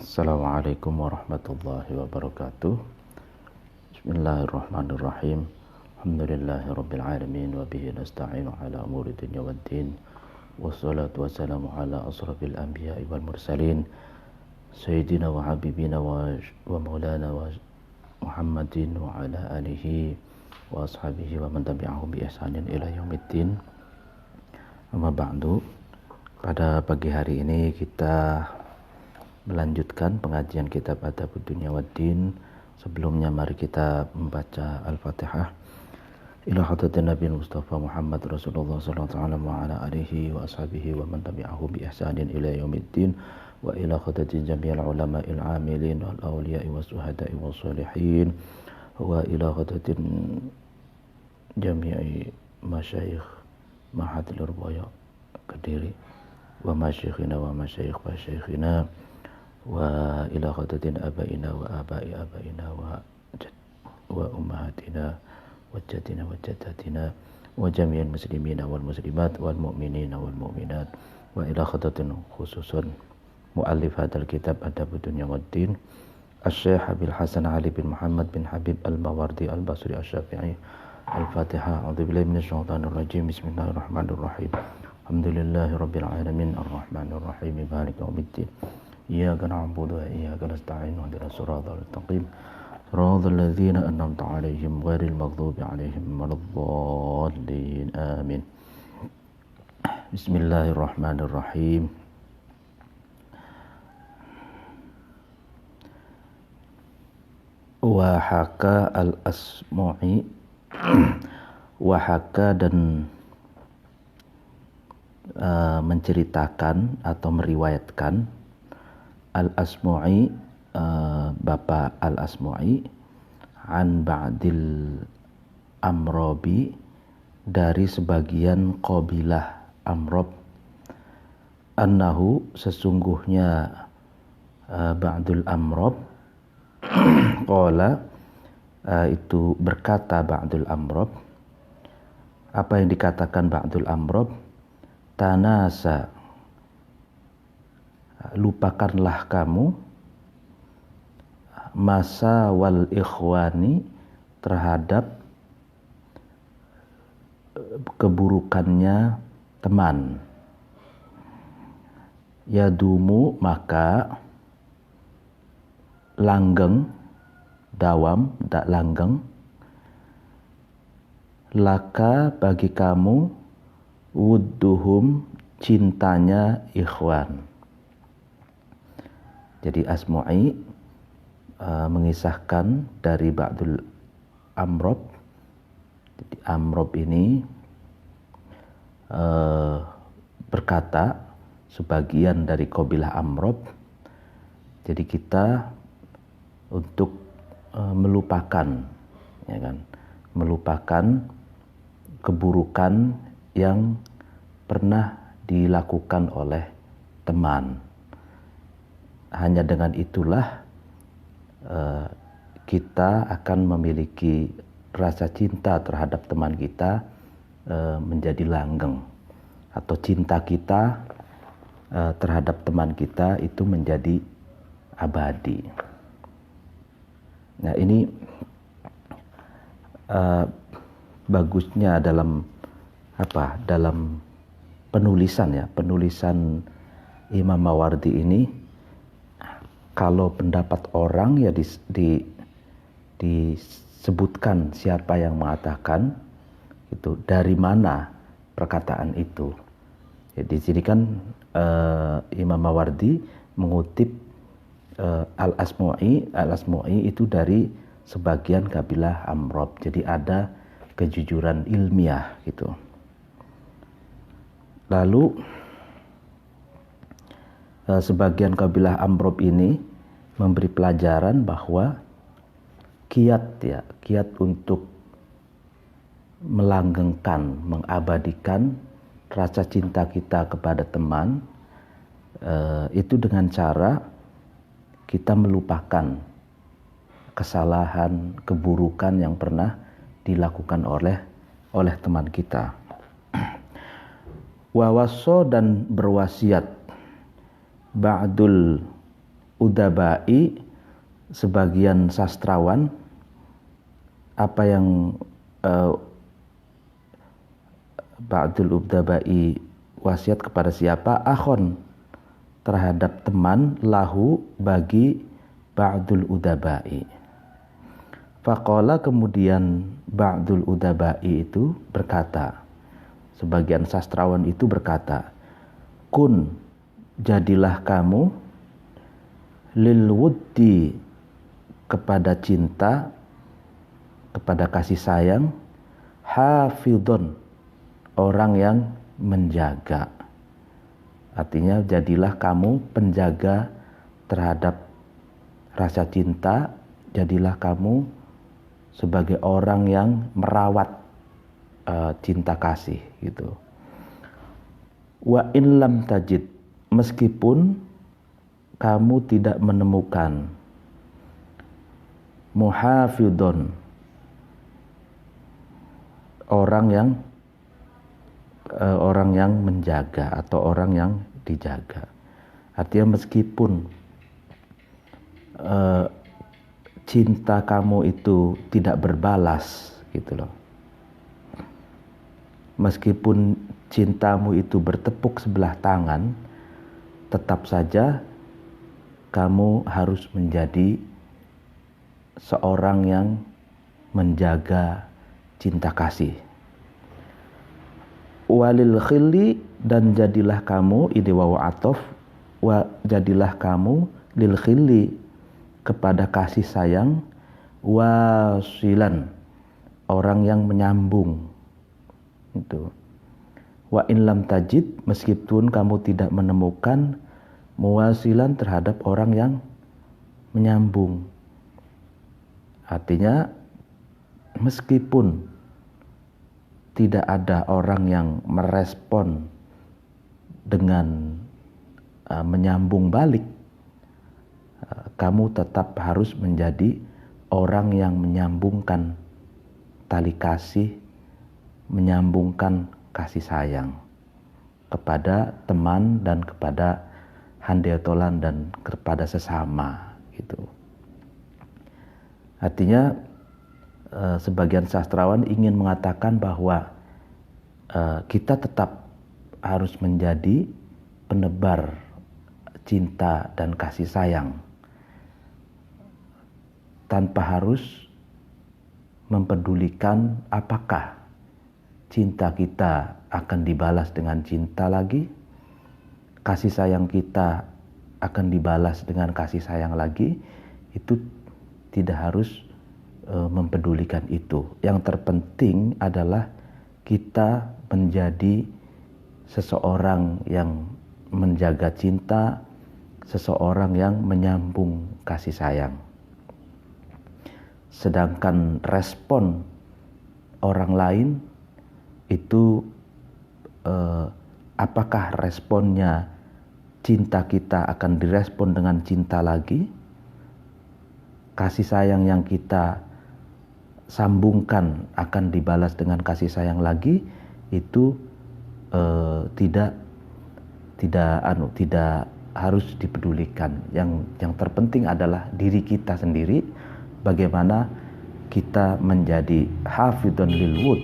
Assalamualaikum warahmatullahi wabarakatuh. Bismillahirrahmanirrahim. Alhamdulillahirabbil alamin wa bihi nasta'inu ala umuri dunya waddin. Wassalatu wassalamu ala asrafil anbiya'i wal mursalin sayyidina wa habibina wa maulana wa Muhammadin wa ala alihi wa ashabihi wa man tabi'ahum bi ihsanin ila yaumiddin. Amma ba'du. Pada pagi hari ini kita melanjutkan pengajian kitab Adabud Dunya Waddin. Sebelumnya mari kita membaca Al-Fatihah. Ila hadratin Nabi Mustafa Muhammad Rasulullah sallallahu alaihi wasallam wa ala alihi wa ashabihi wa man tabi'ahu bi ihsanin ila yaumiddin wa ila hadratin jami'il ulama'il 'amilin wal awliya'i was suhada'i was sholihin wa ila hadratin jami'i masyayikh Ma'hadil Irbaya Kediri wa masyayikhina wa masyayikh masyayikhina wa ila khadatin abaina wa abai abaina wa ummahatina wa jadina wa jadatina wa jami'il muslimina wal muslimat wal mu'minina wal mu'minat wa ila khadatin khususun muallif hadzal kitab Adabud Dunya Waddin Asy-Syaikh Abil Hasan Ali bin Muhammad bin Habib Al-Mawardi Al-Basri Asy-Syafi'i. Al-Fatihah. A'udzubillahi minasyaitonir rajim. Bismillahirrahmanirrahim. Alhamdulillahirabbil alamin arrahmanir rahim maliki yaumiddin. Iyyaka na'budu wa iyyaka nasta'in ihdinas siratal mustaqim siratal ladzina an'amta 'alaihim ghairil maghdubi 'alaihim waladdallin. Amin. Bismillahirrahmanirrahim. Wa haka al-Asma'i wa haka dan menceritakan atau meriwayatkan Al-Asma'i, Bapak Al-Asma'i, an ba'dil Amrobi, dari sebagian qabilah Amrob, annahu, sesungguhnya ba'dul Amrob qala, itu berkata ba'dul Amrob. Apa yang dikatakan ba'dul Amrob? Tanasa, lupakanlah kamu masa wal ikhwani, terhadap keburukannya teman. Yadumu, maka langgeng, dawam, tak langgeng, laka, bagi kamu, wudduhum, cintanya ikhwan. Jadi Asma'i mengisahkan dari ba'dul Amrob. Jadi Amrob ini berkata, sebagian dari qabilah Amrob, jadi kita untuk melupakan, ya kan, melupakan keburukan yang pernah dilakukan oleh teman. Hanya dengan itulah kita akan memiliki rasa cinta terhadap teman kita menjadi langgeng, atau cinta kita terhadap teman kita itu menjadi abadi. Nah, ini bagusnya dalam dalam penulisan Imam Mawardi ini. Kalau pendapat orang ya disebutkan siapa yang mengatakan itu, dari mana perkataan itu. Ya, di sini kan Imam Mawardi mengutip Al-Asma'i itu dari sebagian kabilah Amrob. Jadi ada kejujuran ilmiah gitu. Lalu sebagian kabilah Amrob ini memberi pelajaran bahwa kiat untuk melanggengkan, mengabadikan rasa cinta kita kepada teman itu dengan cara kita melupakan kesalahan, keburukan yang pernah dilakukan oleh teman kita. Wawaso, dan berwasiat ba'dul udabai, sebagian sastrawan, apa yang ba'dul udabai wasiat kepada siapa? Akhon, terhadap teman, lahu, bagi ba'dul udabai. Faqala, kemudian ba'dul udabai itu berkata, sebagian sastrawan itu berkata, kun, jadilah kamu, lil wuddi, kepada cinta, kepada kasih sayang, hafidhon, orang yang menjaga. Artinya jadilah kamu penjaga terhadap rasa cinta, jadilah kamu sebagai orang yang merawat cinta kasih gitu. Wa in lam tajid, meskipun kamu tidak menemukan, muhafidhon, orang yang menjaga atau orang yang dijaga. Artinya meskipun cinta kamu itu tidak berbalas gitu loh. Meskipun cintamu itu bertepuk sebelah tangan, tetap saja kamu harus menjadi seorang yang menjaga cinta kasih. Walil khilli, dan jadilah kamu, ide wawu atof, jadilah kamu lil khilli, kepada kasih sayang, wasilan, orang yang menyambung. Itu. Wa in lam tajid, meskipun kamu tidak menemukan, muwasilan, terhadap orang yang menyambung. Artinya meskipun tidak ada orang yang merespon dengan menyambung balik, kamu tetap harus menjadi orang yang menyambungkan tali kasih, menyambungkan kasih sayang kepada teman dan kepada handetolan dan kepada sesama gitu. Artinya sebagian sastrawan ingin mengatakan bahwa kita tetap harus menjadi penebar cinta dan kasih sayang tanpa harus mempedulikan apakah cinta kita akan dibalas dengan cinta lagi, kasih sayang kita akan dibalas dengan kasih sayang lagi. Itu tidak harus mempedulikan itu. Yang terpenting adalah kita menjadi seseorang yang menjaga cinta, seseorang yang menyambung kasih sayang. Sedangkan respon orang lain itu apakah responnya cinta kita akan direspon dengan cinta lagi, kasih sayang yang kita sambungkan akan dibalas dengan kasih sayang lagi, itu tidak harus dipedulikan. Yang terpenting adalah diri kita sendiri, bagaimana kita menjadi hafidhun lil wud,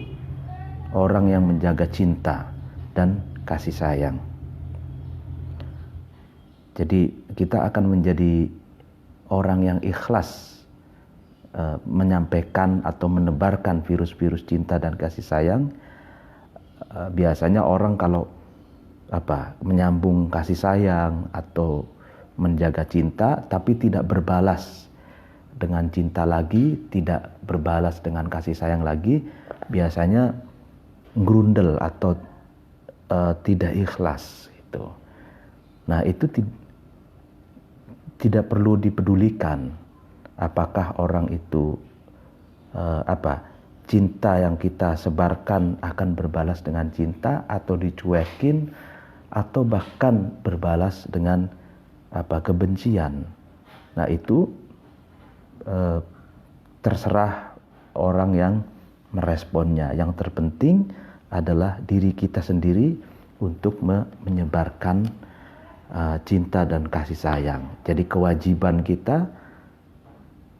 orang yang menjaga cinta dan kasih sayang. Jadi kita akan menjadi orang yang ikhlas menyampaikan atau menebarkan virus-virus cinta dan kasih sayang. Biasanya orang kalau menyambung kasih sayang atau menjaga cinta tapi tidak berbalas dengan cinta lagi, tidak berbalas dengan kasih sayang lagi, biasanya grundel atau tidak ikhlas gitu. Nah, itu tidak perlu dipedulikan apakah orang itu cinta yang kita sebarkan akan berbalas dengan cinta atau dicuekin atau bahkan berbalas dengan kebencian. Nah, itu terserah orang yang meresponnya. Yang terpenting adalah diri kita sendiri untuk menyebarkan cinta dan kasih sayang. Jadi kewajiban kita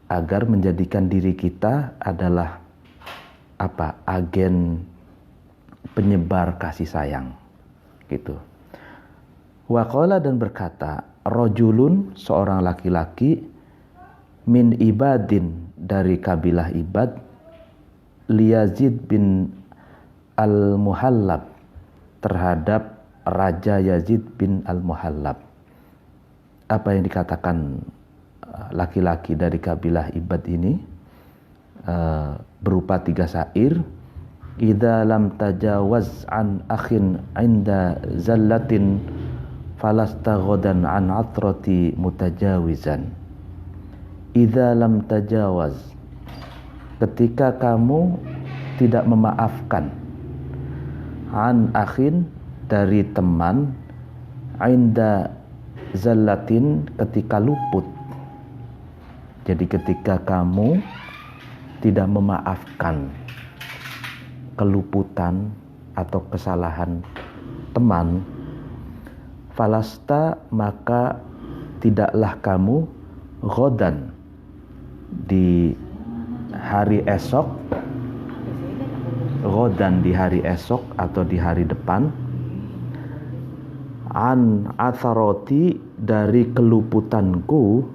agar menjadikan diri kita adalah agen penyebar kasih sayang, gitu. Waqala, dan berkata, rojulun, seorang laki-laki, min ibadin, dari kabilah Ibad, Yazid bin al-Muhallab, terhadap Raja Yazid bin al-Muhallab. Apa yang dikatakan laki-laki dari kabilah Ibad ini berupa 3 syair. Idza lam tajawaz an akhin inda zallatin falasta ghadan an atrati mutajawizan. Idza lam tajawaz, ketika kamu tidak memaafkan, an akhin, dari teman, inda zallatin, ketika luput. Jadi ketika kamu tidak memaafkan keluputan atau kesalahan teman, falasta, maka tidaklah kamu, ghadan, di hari esok, ghadan, di hari esok atau di hari depan, an atharoti, dari keluputanku,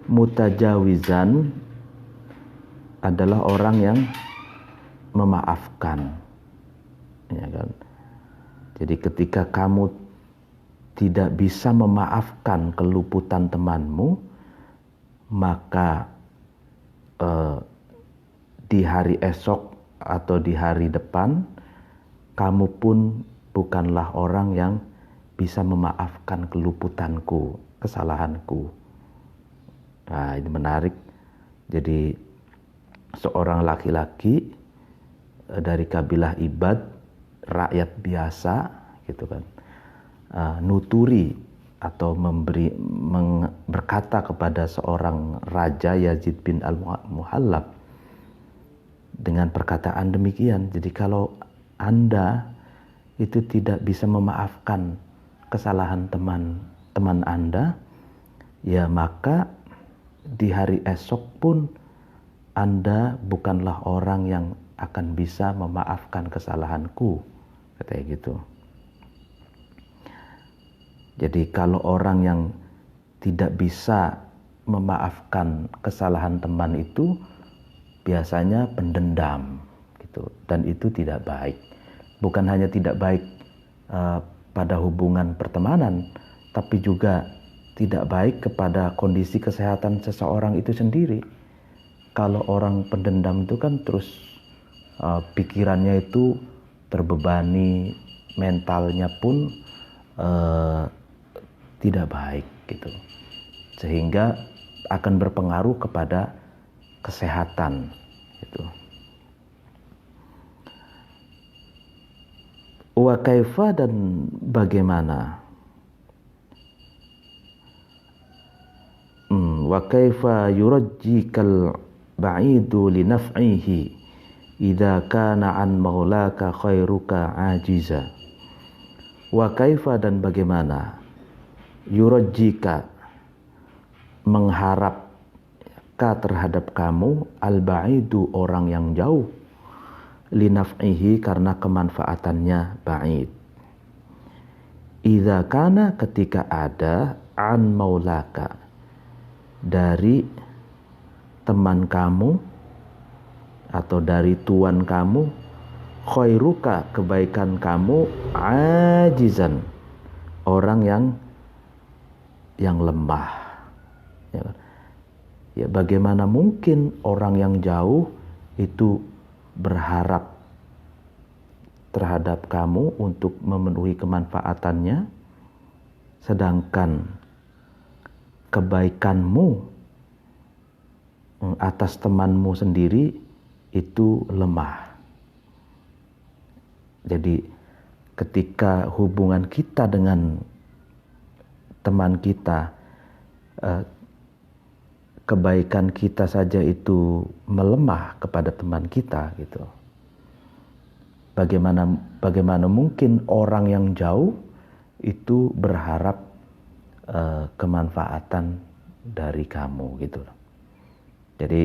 mutajawizan, adalah orang yang memaafkan, ya kan? Jadi ketika kamu tidak bisa memaafkan keluputan temanmu, maka di hari esok atau di hari depan, kamu pun bukanlah orang yang bisa memaafkan keluputanku, kesalahanku. Nah, ini menarik. Jadi seorang laki-laki dari kabilah Ibad, rakyat biasa, gitu kan, nuturi atau berkata kepada seorang raja, Yazid bin al-Muhallab, dengan perkataan demikian. Jadi kalau Anda itu tidak bisa memaafkan kesalahan teman Anda, ya maka di hari esok pun Anda bukanlah orang yang akan bisa memaafkan kesalahanku, katanya gitu. Jadi kalau orang yang tidak bisa memaafkan kesalahan teman itu biasanya pendendam, gitu, dan itu tidak baik. Bukan hanya tidak baik pada hubungan pertemanan, tapi juga tidak baik kepada kondisi kesehatan seseorang itu sendiri. Kalau orang pendendam itu kan terus pikirannya itu terbebani, mentalnya pun tidak baik, gitu, sehingga akan berpengaruh kepada kesehatan, gitu. Wa kaifa, dan bagaimana, wa kaifa yurajjikal ba'idu li naf'ihi idza kana an maulaka khairuka ajiza. Wa kaifa, dan bagaimana, yurajjika, mengharap, ka, terhadap kamu, al ba'idu, orang yang jauh, li naf'ihi, karena kemanfaatannya ba'id. Idza kana, ketika ada, an maulaka, dari teman kamu atau dari tuan kamu, khairuka, kebaikan kamu, ajizan, orang yang lemah, ya bagaimana mungkin orang yang jauh itu berharap terhadap kamu untuk memenuhi kemanfaatannya, sedangkan kebaikanmu atas temanmu sendiri itu lemah. Jadi ketika hubungan kita dengan teman kita, kebaikan kita saja itu melemah kepada teman kita, gitu. Bagaimana mungkin orang yang jauh itu berharap kemanfaatan dari kamu gitu. Jadi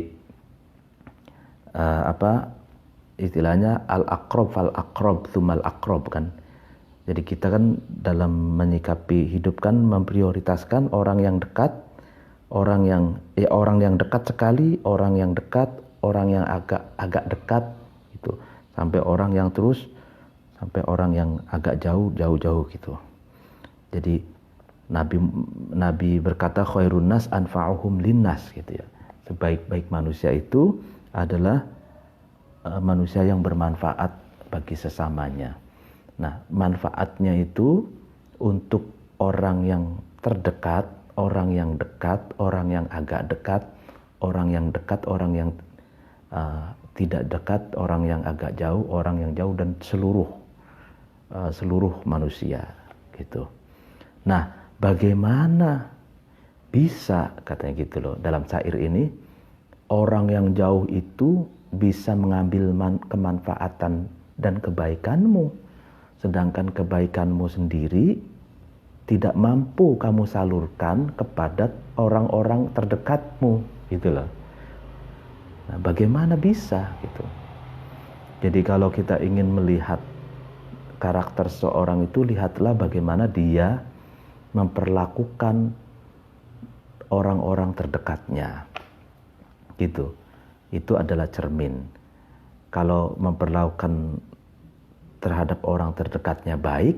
istilahnya al-aqrab fal-aqrab tsumal aqrab kan. Jadi kita kan dalam menyikapi hidup kan memprioritaskan orang yang dekat, orang yang dekat sekali, orang yang dekat, orang yang agak dekat gitu. Sampai orang yang agak jauh gitu. Jadi Nabi berkata khairun nas anfa'uhum linnas gitu ya. Sebaik-baik manusia itu adalah manusia yang bermanfaat bagi sesamanya. Nah, manfaatnya itu untuk orang yang terdekat, orang yang dekat, orang yang agak dekat, orang yang dekat, orang yang tidak dekat, orang yang agak jauh, orang yang jauh, dan seluruh manusia gitu. Nah, bagaimana bisa katanya gitu loh dalam syair ini, orang yang jauh itu bisa mengambil kemanfaatan dan kebaikanmu, sedangkan kebaikanmu sendiri tidak mampu kamu salurkan kepada orang-orang terdekatmu gitu loh. Nah, bagaimana bisa gitu. Jadi kalau kita ingin melihat karakter seorang itu, lihatlah bagaimana dia memperlakukan orang-orang terdekatnya gitu. Itu adalah cermin. Kalau memperlakukan terhadap orang terdekatnya baik,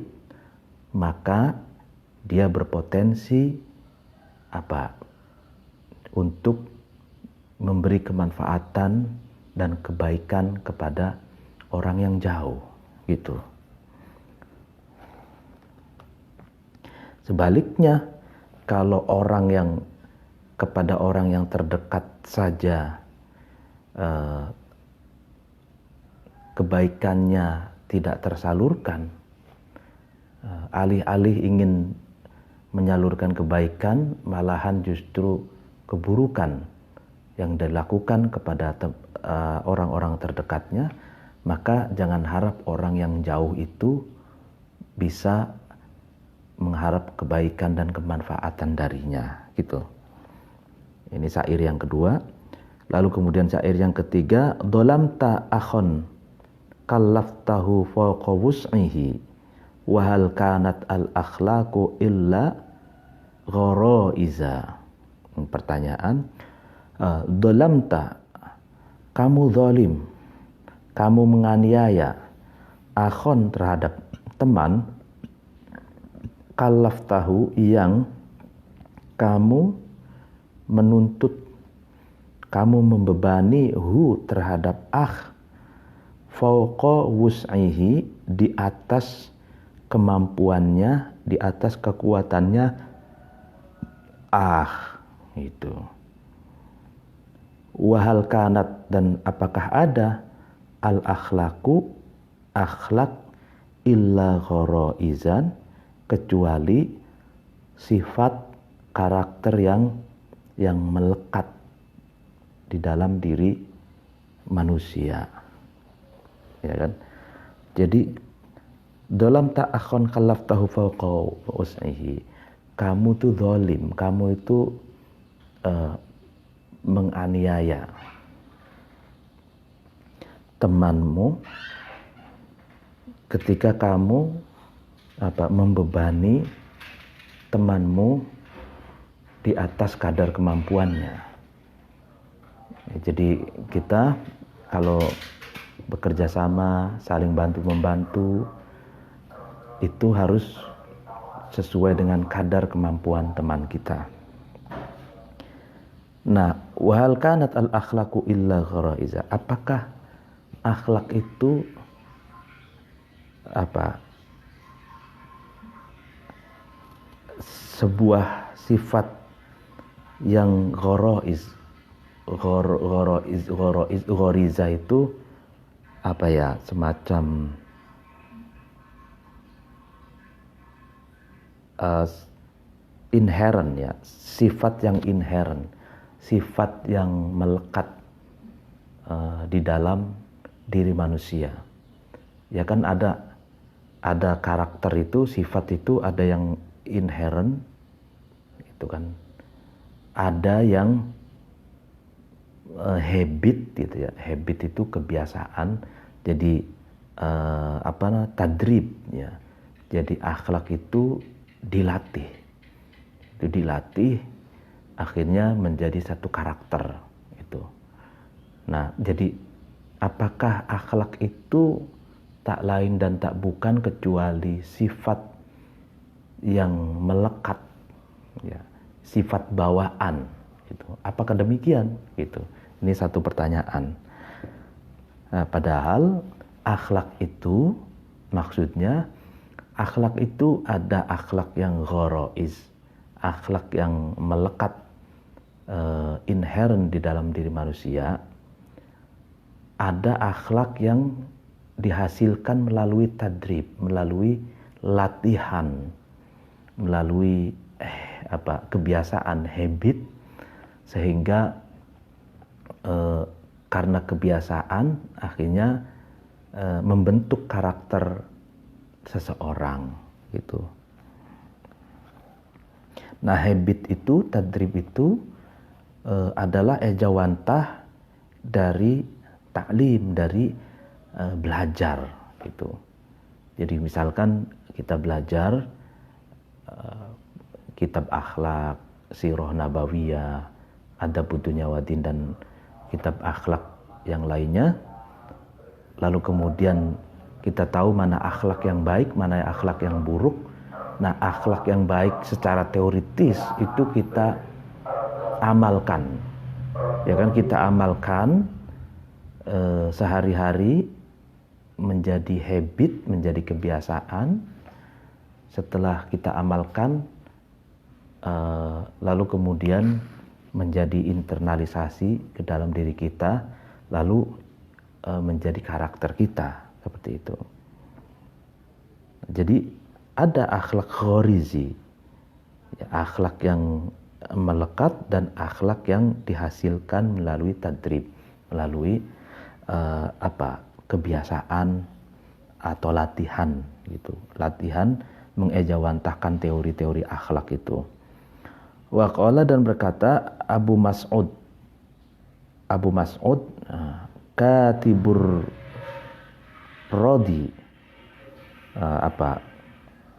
maka dia berpotensi untuk memberi kemanfaatan dan kebaikan kepada orang yang jauh gitu. Sebaliknya, kalau kepada orang yang terdekat saja kebaikannya tidak tersalurkan, alih-alih ingin menyalurkan kebaikan, malahan justru keburukan yang dilakukan kepada orang-orang terdekatnya, maka jangan harap orang yang jauh itu bisa mengharap kebaikan dan kemanfaatan darinya gitu. Ini syair yang kedua. Lalu kemudian syair yang ketiga, dolamta akhon kallaftahu fawqa wus'ihi wa hal kanat al akhlaqu illa gharaiza. Pertanyaan, dolamta, kamu zalim, kamu menganiaya, akhon terhadap teman, kallaftahu yang kamu menuntut, kamu membebani terhadap fauqa wus'ihi, di atas kemampuannya, di atas kekuatannya itu. Wahal kanat, dan apakah ada al akhlaqu, akhlak, illa gharaizan, kecuali sifat karakter yang melekat di dalam diri manusia, ya kan? Jadi dalam ta'akhon kallaftahu fawqa wus'ihi, kamu tuh zalim, kamu itu menganiaya temanmu ketika kamu membebani temanmu di atas kadar kemampuannya. Jadi kita kalau bekerja sama, saling bantu-membantu, itu harus sesuai dengan kadar kemampuan teman kita. Nah, wahal kanat al akhlaqu illa gharaiza, apakah akhlak itu sebuah sifat yang ghariza itu semacam inherent, ya, sifat yang inherent, sifat yang melekat di dalam diri manusia. Ya kan ada ada karakter itu, sifat itu ada yang inherent, itu kan, ada yang habit gitu ya. Habit itu kebiasaan, jadi tadrib ya. Jadi akhlak itu dilatih, akhirnya menjadi satu karakter itu. Nah, jadi apakah akhlak itu tak lain dan tak bukan kecuali sifat yang melekat ya, sifat bawaan gitu. Apakah demikian gitu? Ini satu pertanyaan. Nah, padahal akhlak itu maksudnya, akhlak itu ada akhlak yang ghoroiz, akhlak yang melekat inherent di dalam diri manusia. Ada akhlak yang dihasilkan melalui tadrib, melalui latihan, melalui kebiasaan, habit, sehingga karena kebiasaan akhirnya membentuk karakter seseorang gitu. Nah, habit itu, tadrib itu adalah ejawantah dari taklim, dari belajar gitu. Jadi misalkan kita belajar kitab akhlak, sirah nabawiyah, adab dunya wadin, dan kitab akhlak yang lainnya, lalu kemudian kita tahu mana akhlak yang baik, mana akhlak yang buruk. Nah, akhlak yang baik secara teoritis itu kita amalkan, ya kan, kita amalkan sehari-hari menjadi habit, menjadi kebiasaan. Setelah kita amalkan, lalu kemudian menjadi internalisasi ke dalam diri kita, lalu menjadi karakter kita, seperti itu. Jadi ada akhlak ghorizi, ya, akhlak yang melekat, dan akhlak yang dihasilkan melalui tadrib, melalui kebiasaan atau latihan gitu. Latihan mengejawantahkan teori-teori akhlak itu. Wa qala, dan berkata Abu Mas'ud, katibur Rodi,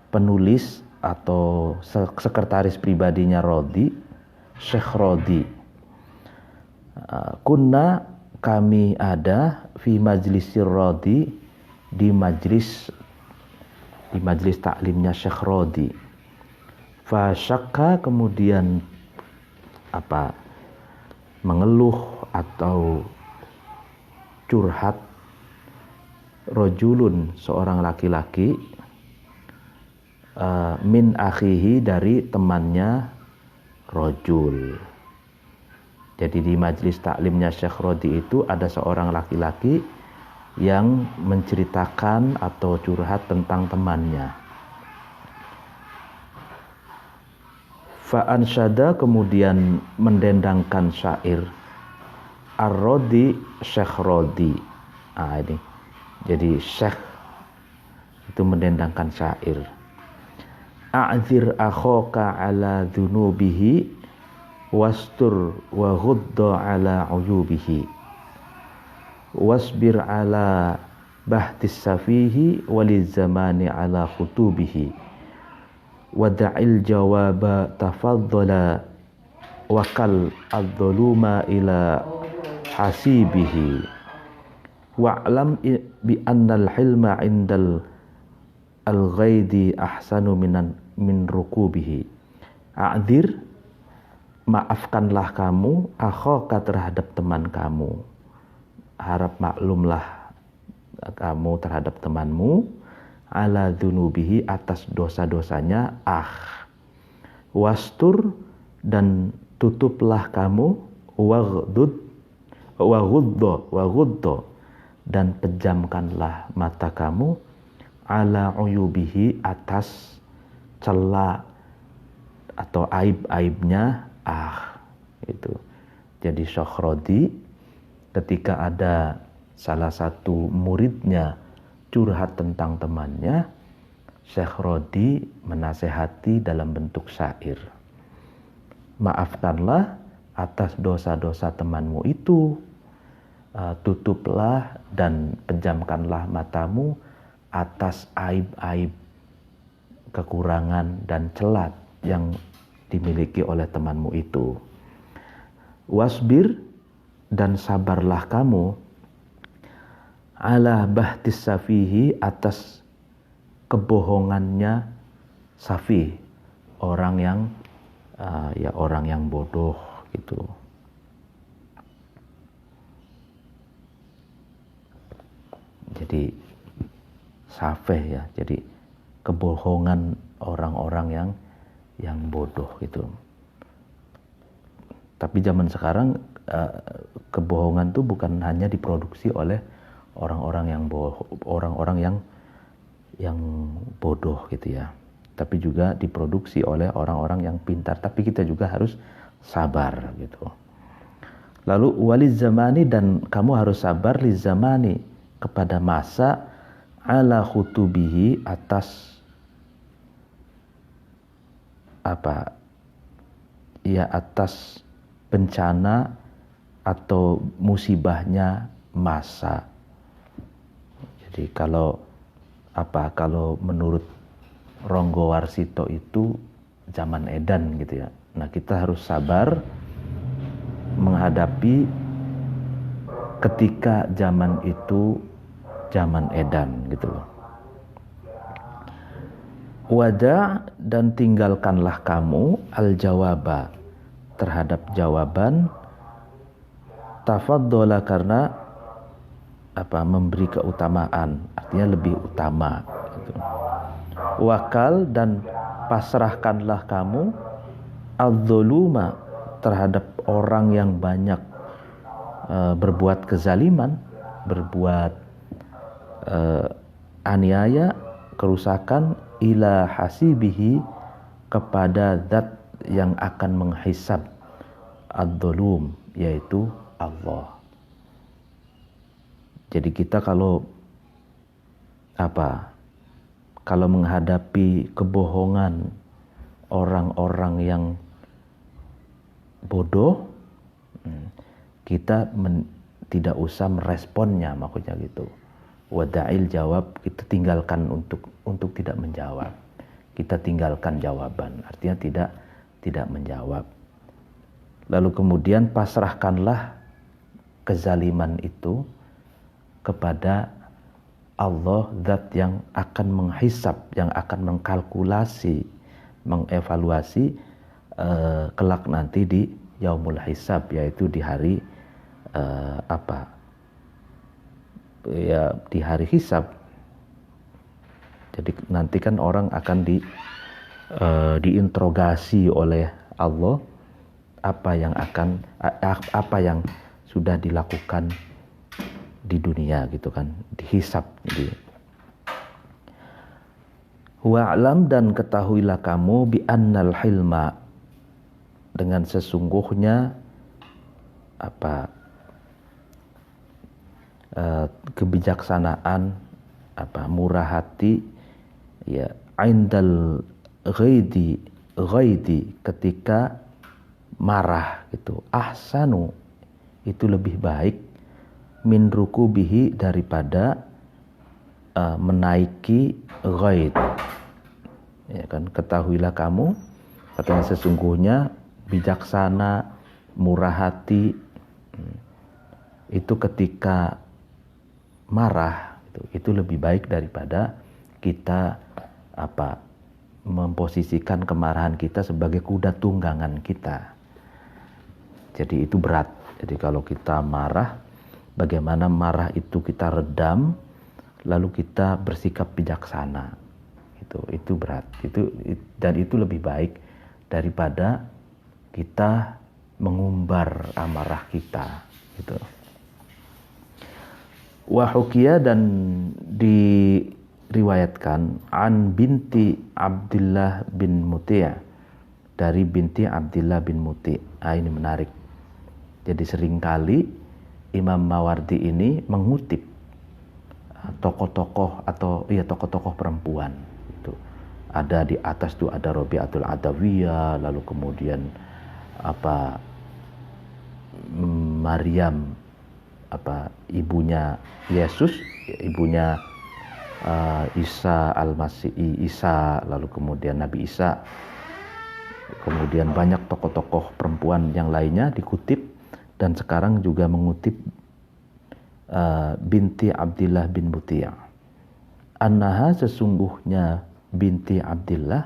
penulis atau sekretaris pribadinya Rodi, Syekh Rodi. Kunna, kami ada, fi majlisir Rodi, di majlis taklimnya Syekh Rodi. Fa syakka, kemudian mengeluh atau curhat, rojulun, seorang laki-laki, min akhihi, dari temannya rojul. Jadi di majlis taklimnya Syekh Rodi itu ada seorang laki-laki yang menceritakan atau curhat tentang temannya. Fa'ansyada, kemudian mendendangkan syair Ar-Rodi, Syekh Rodi. Ini jadi Syekh itu mendendangkan syair. A'zir akhoka ala dhunubihi, wastur wa ghudda ala uyubihi, wasbir ala bahtis safihi, waliz zamani ala khutubihi, wada'il jawaba tafaddala, wakal adh-dhuluma ila hasibihi, wa'lam bi annal hilma indal al-ghaidi ahsanu min rukubihi. A'dzir, maafkanlah kamu, akhoka, terhadap teman kamu, harap maklumlah kamu terhadap temanmu, ala dzunubihi, atas dosa-dosanya, wastur, dan tutuplah kamu, waghuddo, dan pejamkanlah mata kamu, ala uyubihi, atas celah atau aib-aibnya. Itu. Jadi Syekh Rodi ketika ada salah satu muridnya curhat tentang temannya, Syekh Rodi menasehati dalam bentuk syair. Maafkanlah atas dosa-dosa temanmu itu, tutuplah dan pejamkanlah matamu atas aib-aib, kekurangan dan celat yang dimiliki oleh temanmu itu. Wasbir, dan sabarlah kamu, ala bahtis safihi, atas kebohongannya safih, orang yang bodoh gitu. Jadi safih ya, jadi kebohongan orang-orang yang bodoh gitu. Tapi zaman sekarang kebohongan itu bukan hanya diproduksi oleh orang-orang yang bodoh gitu ya, tapi juga diproduksi oleh orang-orang yang pintar. Tapi kita juga harus sabar gitu. Lalu waliz zamani, dan kamu harus sabar liz zamani, kepada masa, ala khutubihi, atas atas bencana atau musibahnya masa. Jadi kalau menurut Ronggo Warsito itu zaman edan gitu ya. Nah, kita harus sabar menghadapi ketika zaman itu zaman edan gitu loh. Wada, dan tinggalkanlah kamu al-jawaba, terhadap jawaban, tafaddola, karena memberi keutamaan, artinya lebih utama gitu. Wakal, dan pasrahkanlah kamu al-dzuluma, terhadap orang yang banyak berbuat kezaliman, berbuat aniaya, kerusakan, ila hasibihi, kepada zat yang akan menghisab ad-dzulum, yaitu Allah. Jadi kita kalau menghadapi kebohongan orang-orang yang bodoh, kita tidak usah meresponnya, maksudnya gitu. Wada'il jawab, kita tinggalkan untuk tidak menjawab. Kita tinggalkan jawaban, artinya tidak menjawab. Lalu kemudian pasrahkanlah kezaliman itu kepada Allah, zat yang akan menghisab, yang akan mengkalkulasi, mengevaluasi kelak nanti di yaumul hisab, yaitu di hari di hari hisab. Jadi nanti kan orang akan diinterogasi oleh Allah apa yang sudah dilakukan di dunia gitu kan, dihisab gitu. Wa'lam, dan ketahuilah kamu, bi annal hilma, dengan sesungguhnya kebijaksanaan, murah hati, ya, indal ghaidi, ketika marah gitu, ahsanu, itu lebih baik, min rukubihi, daripada menaiki ghaid, ya kan. Ketahuilah kamu, katanya, sesungguhnya bijaksana, murah hati itu ketika marah itu lebih baik daripada kita memposisikan kemarahan kita sebagai kuda tunggangan kita. Jadi itu berat. Jadi kalau kita marah, bagaimana marah itu kita redam, lalu kita bersikap bijaksana. Itu berat. Dan itu lebih baik daripada kita mengumbar amarah kita. Gitu. Wahukia, dan diriwayatkan an binti Abdullah bin Muti', dari binti Abdullah bin Muti'. Ini menarik. Jadi seringkali Imam Mawardi ini mengutip tokoh-tokoh perempuan. Itu Ada di atas tuh ada Rabi'atul Adawiyah, lalu kemudian Maryam, ibunya Yesus, ibunya Isa Al-Masih, Isa, lalu kemudian Nabi Isa. Kemudian banyak tokoh-tokoh perempuan yang lainnya dikutip, dan sekarang juga mengutip binti Abdillah bin Muti'. Annaha, sesungguhnya binti Abdillah,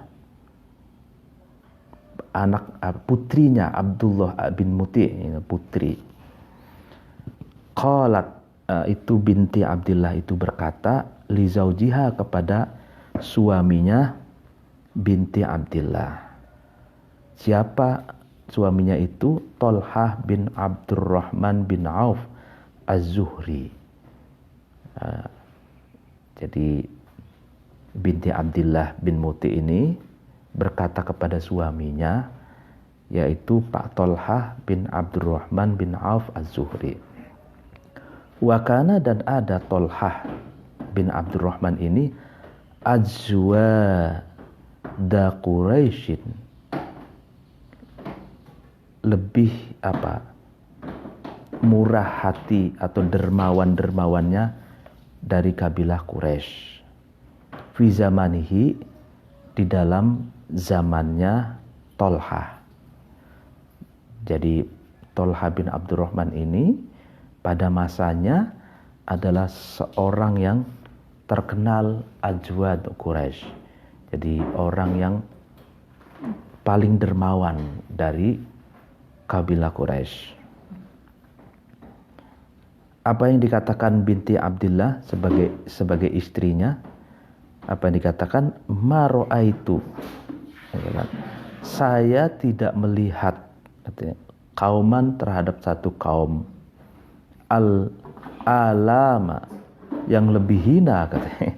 putrinya Abdullah bin Muti', putri. Qalat, itu binti Abdillah itu berkata, li zaujiha, kepada suaminya binti Abdillah. Siapa suaminya itu? Tolhah bin Abdurrahman bin Auf Az-Zuhri. Jadi binti Abdillah bin Muti' ini berkata kepada suaminya, yaitu Pak Tolhah bin Abdurrahman bin Auf Az-Zuhri. Wakana, dan ada Tolhah bin Abdurrahman ini azwada Quraisyin, lebih murah hati atau dermawan-dermawannya dari kabilah Quraisy. Fi zamanihi, di dalam zamannya Tolhah. Jadi Tolhah bin Abdurrahman ini pada masanya adalah seorang yang terkenal ajwad Quraisy. Jadi orang yang paling dermawan dari kabilah Quraisy. Apa yang dikatakan binti Abdillah sebagai istrinya? Apa yang dikatakan? Ma ra'aitu, saya tidak melihat, kauman, terhadap satu kaum, al-alama, yang lebih hina, katanya,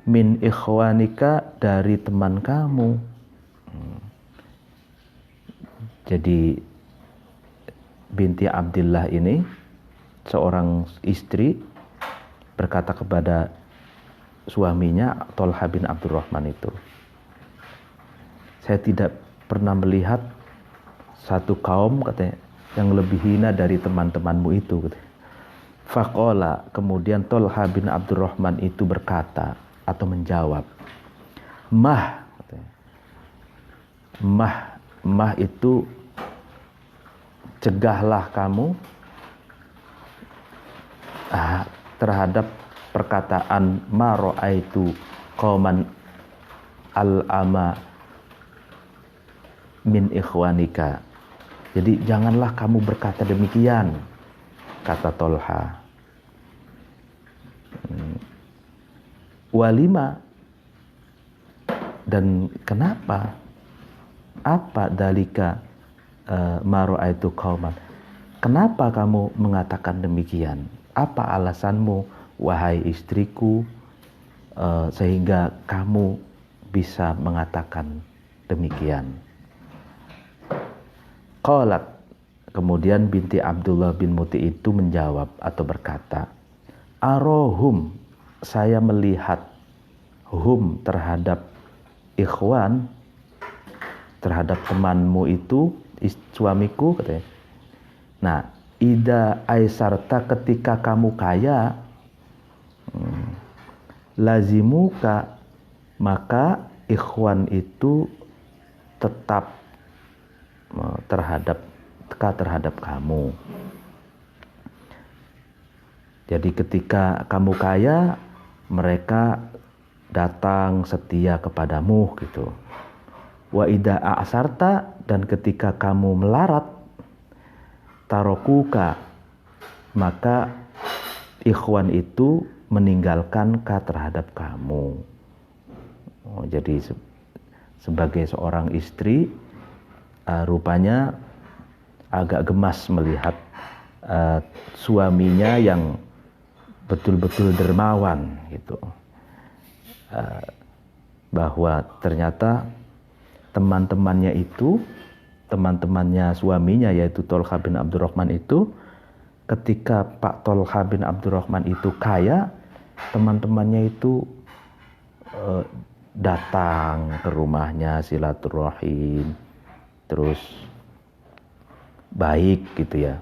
min ikhwanika, dari teman kamu. Jadi binti Abdillah ini, seorang istri, berkata kepada suaminya Tolhah bin Abdurrahman itu, saya tidak pernah melihat satu kaum, katanya, yang lebih hina dari teman-temanmu itu, katanya. Faqala, kemudian Tolhah bin Abdurrahman itu berkata atau menjawab, mah, katanya, mah itu cegahlah kamu terhadap perkataan ma ra'aitu qauman al-ama min ikhwanika. Jadi janganlah kamu berkata demikian, kata Tolhah. Walima, dan kenapa? Apa dalika ma ra'aitu qauman? Kenapa kamu mengatakan demikian? Apa alasanmu, wahai istriku, sehingga kamu bisa mengatakan demikian? Qalat, kemudian binti Abdullah bin Muti' itu menjawab atau berkata, arohum, saya melihat hum, terhadap ikhwan, terhadap temanmu itu, suamiku, katanya. Nah, ida aisarta, ketika kamu kaya, lazimuka, maka ikhwan itu tetap terhadap kamu. Jadi ketika kamu kaya, mereka datang setia kepadamu, gitu. Wa ida a'sarta, dan ketika kamu melarat, tarokuka, maka ikhwan itu meninggalkan terhadap kamu. Jadi sebagai seorang istri, rupanya agak gemas melihat suaminya yang betul-betul dermawan, gitu. Bahwa ternyata teman-temannya suaminya, yaitu Tolhah bin Abdurrahman itu, ketika Pak Tolhah bin Abdurrahman itu kaya, teman-temannya itu datang ke rumahnya, silaturahim, terus baik gitu ya.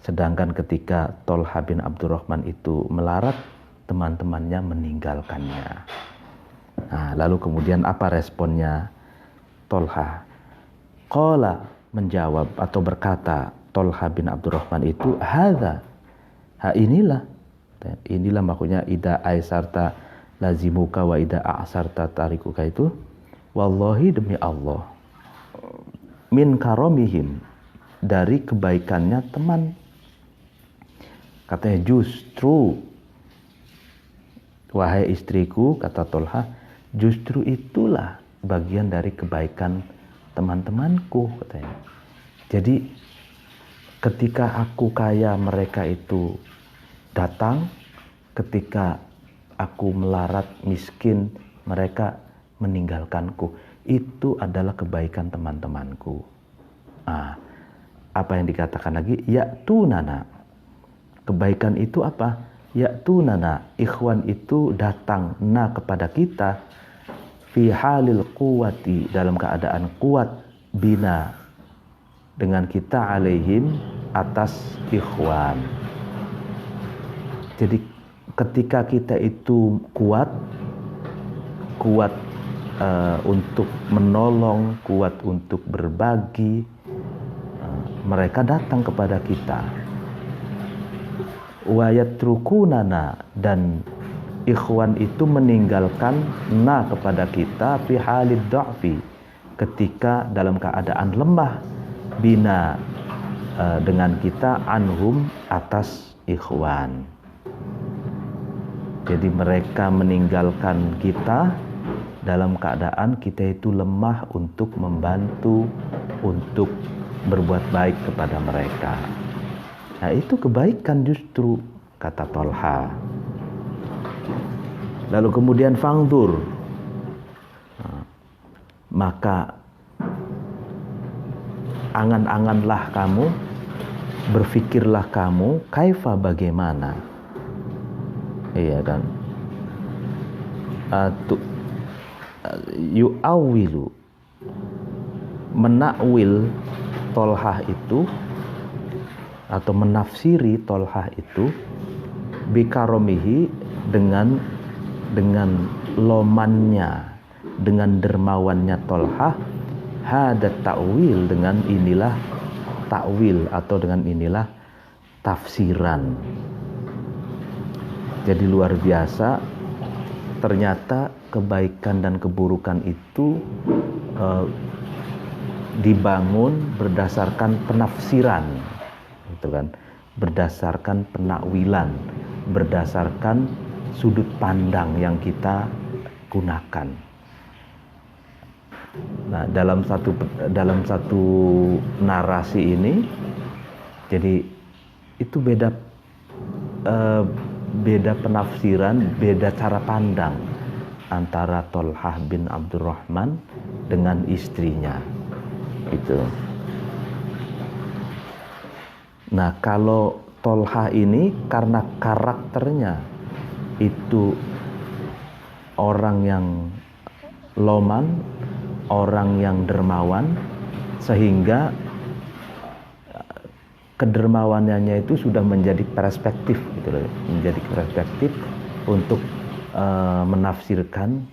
Sedangkan ketika Tolha bin Abdurrahman itu melarat, teman-temannya meninggalkannya. Nah, lalu kemudian apa responnya Tolha? Qala, menjawab atau berkata Tolha bin Abdurrahman itu, hadza, inilah maksudnya ida aisarta lazimuka wa ida a'sarta tarikuka itu, wallahi demi Allah, min karomihim, dari kebaikannya teman. Katanya justru, wahai istriku, kata Tolha, justru itulah bagian dari kebaikan teman-temanku, katanya. Jadi ketika aku kaya, mereka itu datang. Ketika aku melarat, miskin, mereka meninggalkanku. Itu adalah kebaikan teman-temanku. Nah, apa yang dikatakan lagi? Ya'tunana. Kebaikan itu apa? Ya'tunana. Ikhwan itu datang kepada kita fi halil quwati, dalam keadaan kuat, bina, dengan kita, alaihim, atas ikhwan. Jadi ketika kita itu kuat untuk menolong, kuat untuk berbagi, mereka datang kepada kita. Wa yatrukunana, dan ikhwan itu meninggalkan kepada kita fi halid dha'fi, ketika dalam keadaan lemah, bina, dengan kita, anhum, atas ikhwan. Jadi mereka meninggalkan kita dalam keadaan kita itu lemah untuk membantu, untuk berbuat baik kepada mereka. Nah, itu kebaikan justru, kata Tolha. Lalu kemudian fangdur, maka angan-anganlah kamu, berfikirlah kamu, kaifa, bagaimana, iya kan, yu'awilu, menakwil Tolha itu, atau menafsiri Tolha itu, bikaromihi, dengan lomannya, dengan dermawannya Tolha, hadat ta'wil, dengan inilah takwil, atau dengan inilah tafsiran. Jadi luar biasa, ternyata kebaikan dan keburukan itu dibangun berdasarkan penafsiran, gitu kan, berdasarkan penakwilan, berdasarkan sudut pandang yang kita gunakan. Nah, dalam satu narasi ini, jadi itu beda penafsiran, beda cara pandang antara Tolha bin Abdurrahman dengan istrinya, gitu. Nah, kalau Tolha ini karena karakternya itu orang yang loman, orang yang dermawan, sehingga kedermawanannya itu sudah menjadi perspektif, gitu loh, menjadi perspektif untuk menafsirkan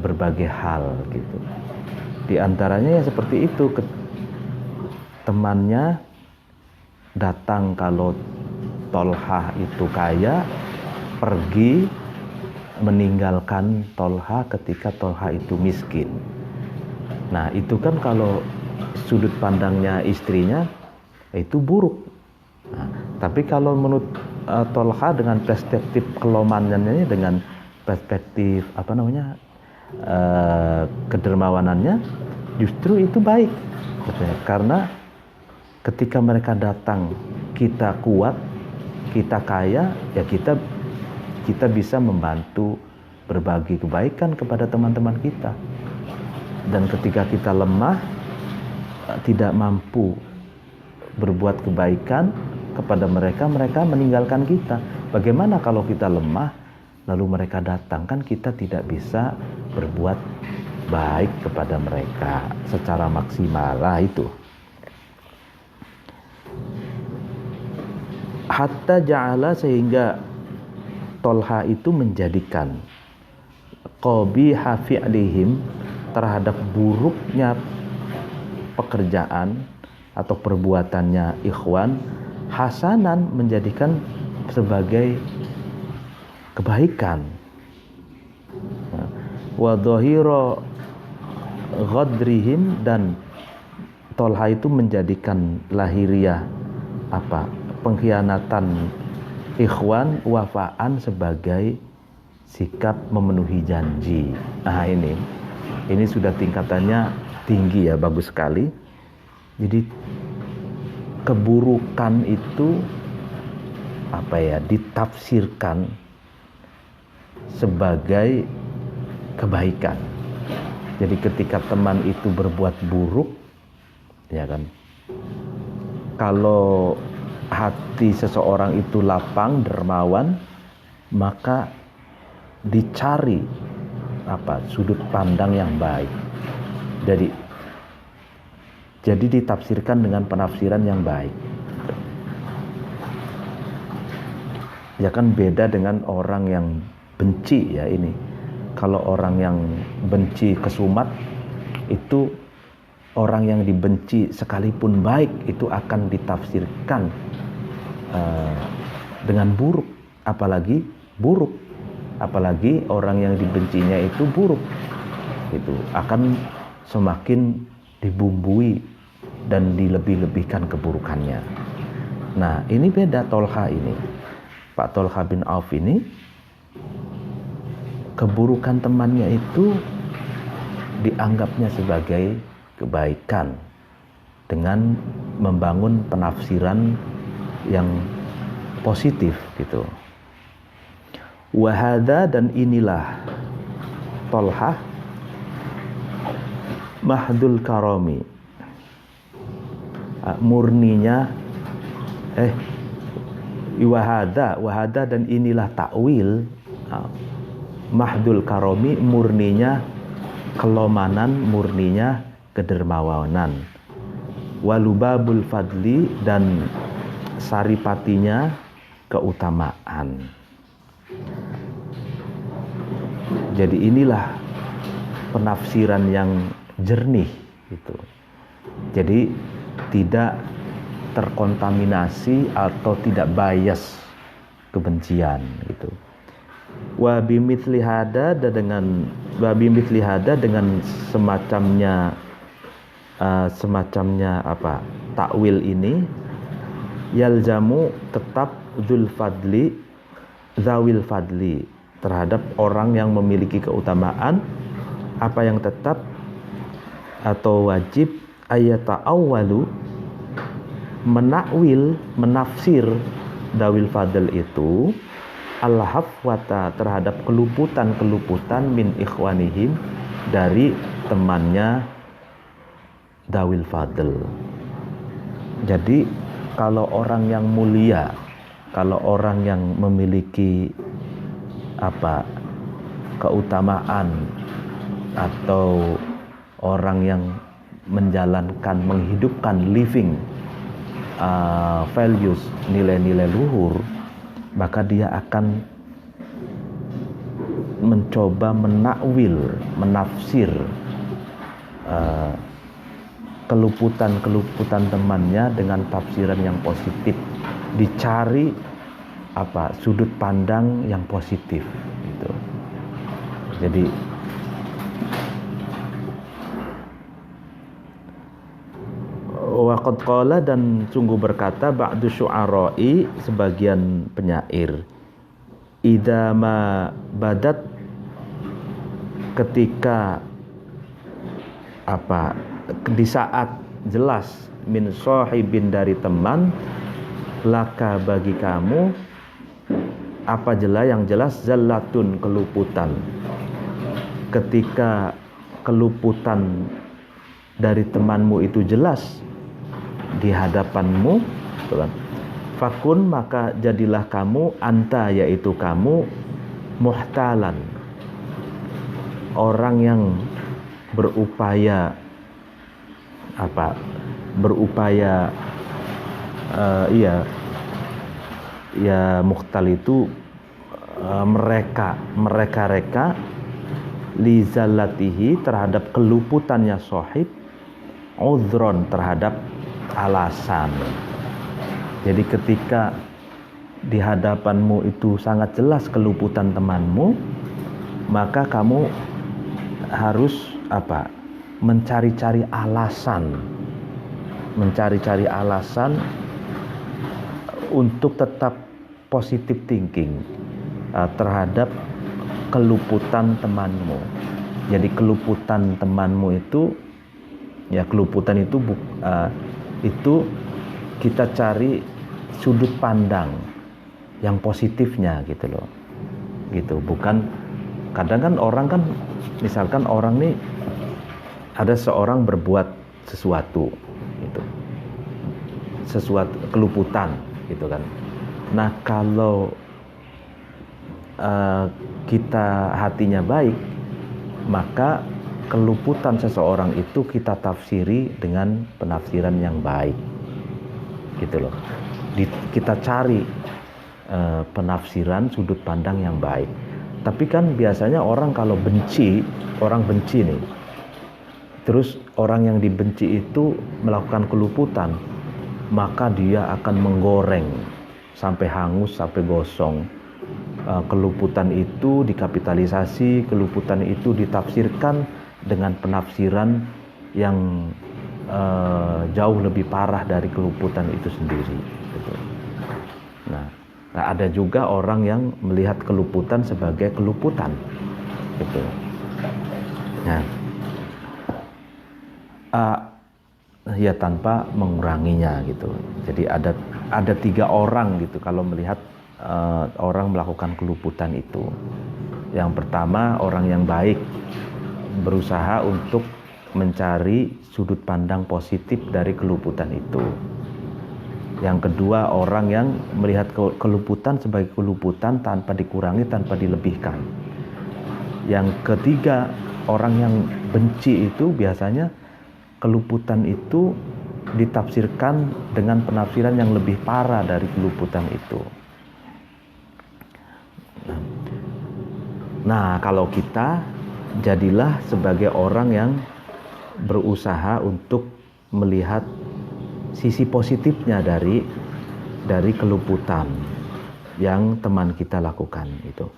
berbagai hal, gitu. Di antaranya ya seperti itu, temannya datang kalau Tolha itu kaya, pergi meninggalkan Tolha ketika Tolha itu miskin. Nah, itu kan kalau sudut pandangnya istrinya itu buruk. Nah, tapi kalau menurut Tolha dengan perspektif kelomanannya, dengan perspektif kedermawanannya, justru itu baik. Karena ketika mereka datang, kita kuat, kita kaya, ya kita bisa membantu berbagi kebaikan kepada teman-teman kita. Dan ketika kita lemah, tidak mampu berbuat kebaikan kepada mereka, mereka meninggalkan kita. Bagaimana kalau kita lemah, lalu mereka datang? Kan kita tidak bisa berbuat baik kepada mereka secara maksimal lah itu. Hatta ja'ala, sehingga Tolha itu menjadikan qabiha fi'lihim, terhadap buruknya pekerjaan atau perbuatannya ikhwan, hasanan, menjadikan sebagai kebaikan. Wa dhahira ghadrihim, dan Tolha itu menjadikan lahiriah pengkhianatan ikhwan, wafaan, sebagai sikap memenuhi janji. Nah, ini sudah tingkatannya tinggi ya, bagus sekali. Jadi keburukan itu ditafsirkan sebagai kebaikan. Jadi ketika teman itu berbuat buruk, ya kan, kalau hati seseorang itu lapang, dermawan, maka dicari sudut pandang yang baik. Jadi ditafsirkan dengan penafsiran yang baik. Ya kan, beda dengan orang yang benci ya ini. Kalau orang yang benci kesumat, itu orang yang dibenci sekalipun baik itu akan ditafsirkan dengan buruk, apalagi orang yang dibencinya itu buruk, itu akan semakin dibumbui dan dilebih-lebihkan keburukannya. Nah, ini beda Tolha ini. Pak Tolha bin Auf ini, keburukan temannya itu dianggapnya sebagai kebaikan dengan membangun penafsiran yang positif gitu. Wahada, dan inilah Tolha mahdul karami, murninya wahada, dan inilah takwil mahdul karami, murninya kelomanan, murninya kedermawanan. Walubabul fadli, dan saripatinya keutamaan. Jadi inilah penafsiran yang jernih gitu. Jadi tidak terkontaminasi atau tidak bias kebencian gitu. Wa bimithli hada, dengan semacamnya takwil ini, yalzamu, tetap zawil fadli, terhadap orang yang memiliki keutamaan, apa yang tetap atau wajib, ayata awwalu, menafsir dawil fadl itu, al-hafwata, terhadap keluputan min ikhwanihim, dari temannya dawil fadl. Jadi kalau orang yang mulia, kalau orang yang memiliki keutamaan, atau orang yang menghidupkan living values, nilai-nilai luhur, maka dia akan mencoba menafsir keluputan temannya dengan tafsiran yang positif. Dicari sudut pandang yang positif gitu. Jadi waqad qala, dan sungguh berkata ba'du syu'ara'i, sebagian penyair, idza ma badat, ketika di saat jelas, min sahibin, dari teman, laka, bagi kamu, yang jelas, zallatun, keluputan. Ketika keluputan dari temanmu itu jelas di hadapanmu, fakun, maka jadilah kamu, anta, yaitu kamu, muhtalan, orang yang berupaya mukhtal itu mereka lizallatihi terhadap keluputannya sahib, udhron terhadap alasan. Jadi ketika di hadapanmu itu sangat jelas keluputan temanmu, maka kamu harus mencari-cari alasan untuk tetap positive thinking terhadap keluputan temanmu. Jadi keluputan temanmu itu, ya keluputan itu itu kita cari sudut pandang yang positifnya gitu loh. Gitu, bukan kadang kan orang kan misalkan orang nih ada seorang berbuat sesuatu gitu. Sesuatu keluputan gitu kan. Nah, kalau kita hatinya baik, maka keluputan seseorang itu kita tafsiri dengan penafsiran yang baik gitu loh. Kita cari penafsiran sudut pandang yang baik. Tapi kan biasanya orang kalau orang benci nih, terus orang yang dibenci itu melakukan keluputan, maka dia akan menggoreng sampai hangus, sampai gosong. Keluputan itu dikapitalisasi, keluputan itu ditafsirkan dengan penafsiran yang jauh lebih parah dari keluputan itu sendiri gitu. Nah, ada juga orang yang melihat keluputan sebagai keluputan gitu. Nah, ya tanpa menguranginya gitu. Jadi ada 3 orang gitu kalau melihat orang melakukan keluputan itu. Yang pertama, orang yang baik berusaha untuk mencari sudut pandang positif dari keluputan itu. Yang kedua, orang yang melihat keluputan sebagai keluputan tanpa dikurangi, tanpa dilebihkan. Yang ketiga, orang yang benci itu biasanya keluputan itu ditafsirkan dengan penafsiran yang lebih parah dari keluputan itu. Nah, kalau kita jadilah sebagai orang yang berusaha untuk melihat sisi positifnya dari keluputan yang teman kita lakukan itu.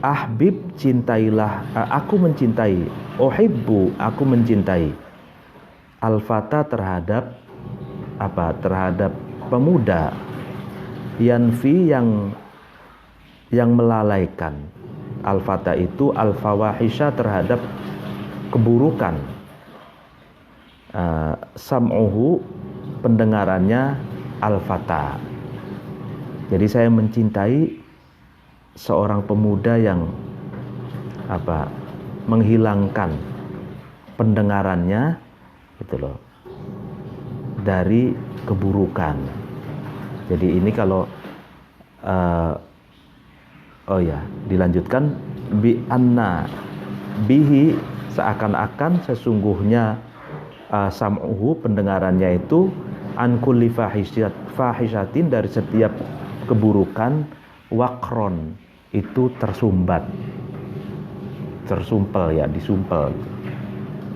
Ahbib, cintailah, aku mencintai, uhibbu, aku mencintai. Al-fata terhadap pemuda, yanfi yang melalaikan. Al-fata itu al-fawahisha terhadap keburukan. Sam'uhu pendengarannya al-fata. Jadi saya mencintai seorang pemuda yang menghilangkan pendengarannya gitu loh dari keburukan. Jadi ini kalau dilanjutkan bi anna bihi, seakan-akan sesungguhnya sam'uhu pendengarannya itu an kulli fahishatin dari setiap keburukan, wakron itu tersumpel ya, disumpel.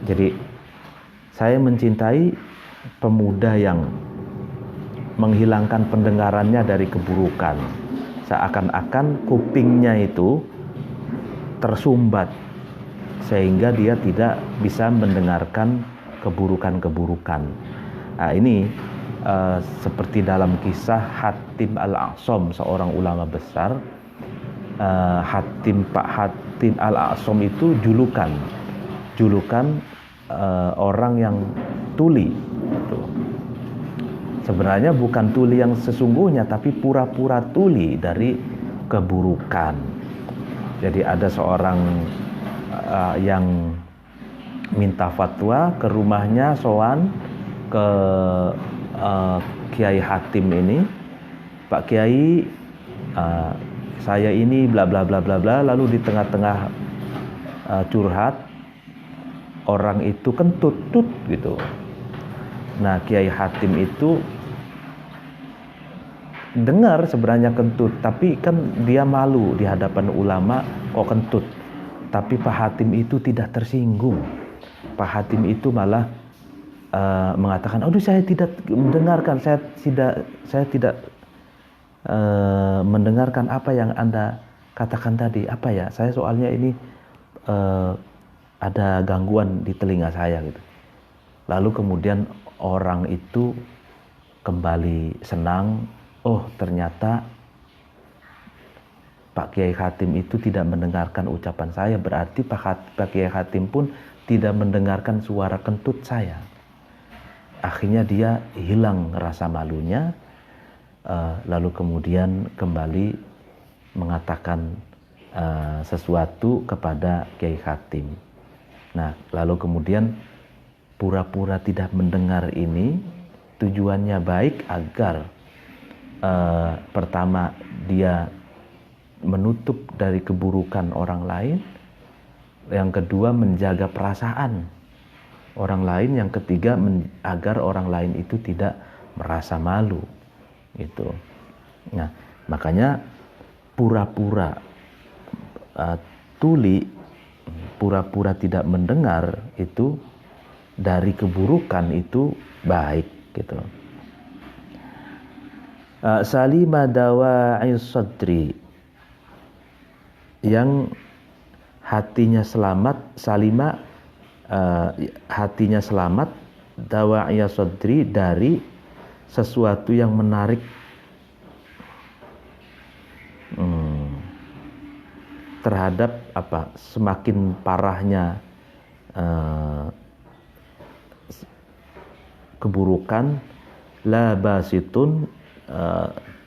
Jadi saya mencintai pemuda yang menghilangkan pendengarannya dari keburukan, seakan-akan kupingnya itu tersumbat sehingga dia tidak bisa mendengarkan keburukan-keburukan. Nah, ini seperti dalam kisah Hatim Al-A'sam, seorang ulama besar. Pak Hatim Al-A'sam itu julukan orang yang tuli. Sebenarnya bukan tuli yang sesungguhnya, tapi pura-pura tuli dari keburukan. Jadi ada seorang yang minta fatwa ke rumahnya, sowan ke Kiai Hatim ini, Pak Kiai, saya ini bla bla bla bla bla. Lalu di tengah-tengah curhat, orang itu kentut gitu. Nah, Kiai Hatim itu dengar sebenarnya kentut, tapi kan dia malu di hadapan ulama kok kentut. Tapi Pak Hatim itu tidak tersinggung. Pak Hatim itu malah mengatakan, "Aduh, saya tidak mendengarkan, saya tidak mendengarkan apa yang Anda katakan tadi. Apa ya? Saya soalnya ini ada gangguan di telinga saya gitu." Lalu kemudian orang itu kembali senang. Oh, ternyata Pak Kiai Hatim itu tidak mendengarkan ucapan saya. Berarti Pak Kiai Hatim pun tidak mendengarkan suara kentut saya. Akhirnya dia hilang rasa malunya. Lalu kemudian kembali mengatakan sesuatu kepada Kiai Hatim. Nah, lalu kemudian pura-pura tidak mendengar ini tujuannya baik agar pertama dia menutup dari keburukan orang lain, yang kedua menjaga perasaan orang lain, yang ketiga agar orang lain itu tidak merasa malu gitu. Nah, makanya pura-pura tuli, pura-pura tidak mendengar itu dari keburukan itu baik gitu. Salima dawa'is sadri, yang hatinya selamat, hatinya selamat, dawa'is sadri, dari sesuatu yang menarik terhadap semakin parahnya keburukan, la basitun,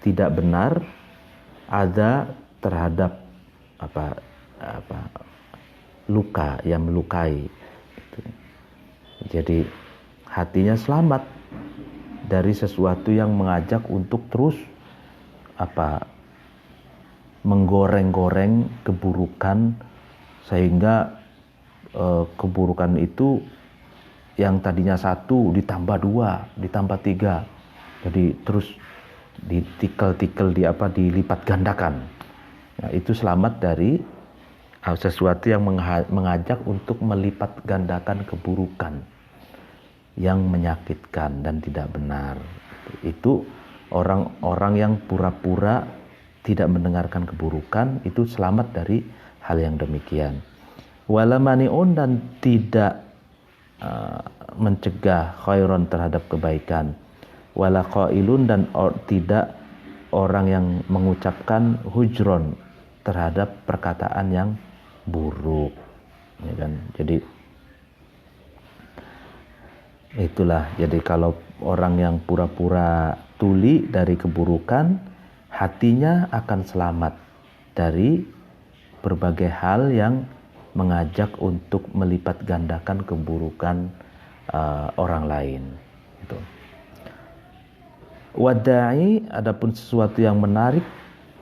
tidak benar, ada terhadap luka yang melukai. Jadi hatinya selamat dari sesuatu yang mengajak untuk terus menggoreng-goreng keburukan, sehingga keburukan itu yang tadinya 1 ditambah 2 ditambah 3, jadi terus ditikel dilipat gandakan. Nah, itu selamat dari sesuatu yang mengajak untuk melipat gandakan keburukan yang menyakitkan dan tidak benar. Itu orang-orang yang pura-pura tidak mendengarkan keburukan, itu selamat dari hal yang demikian. Walamani'un, dan tidak mencegah khairon, terhadap kebaikan. Wala qailun, dan tidak orang yang mengucapkan hujron, terhadap perkataan yang buruk, ya kan? Jadi itulah, jadi kalau orang yang pura-pura tuli dari keburukan, hatinya akan selamat dari berbagai hal yang mengajak untuk melipat gandakan keburukan orang lain. Itu. Wadai, adapun sesuatu yang menarik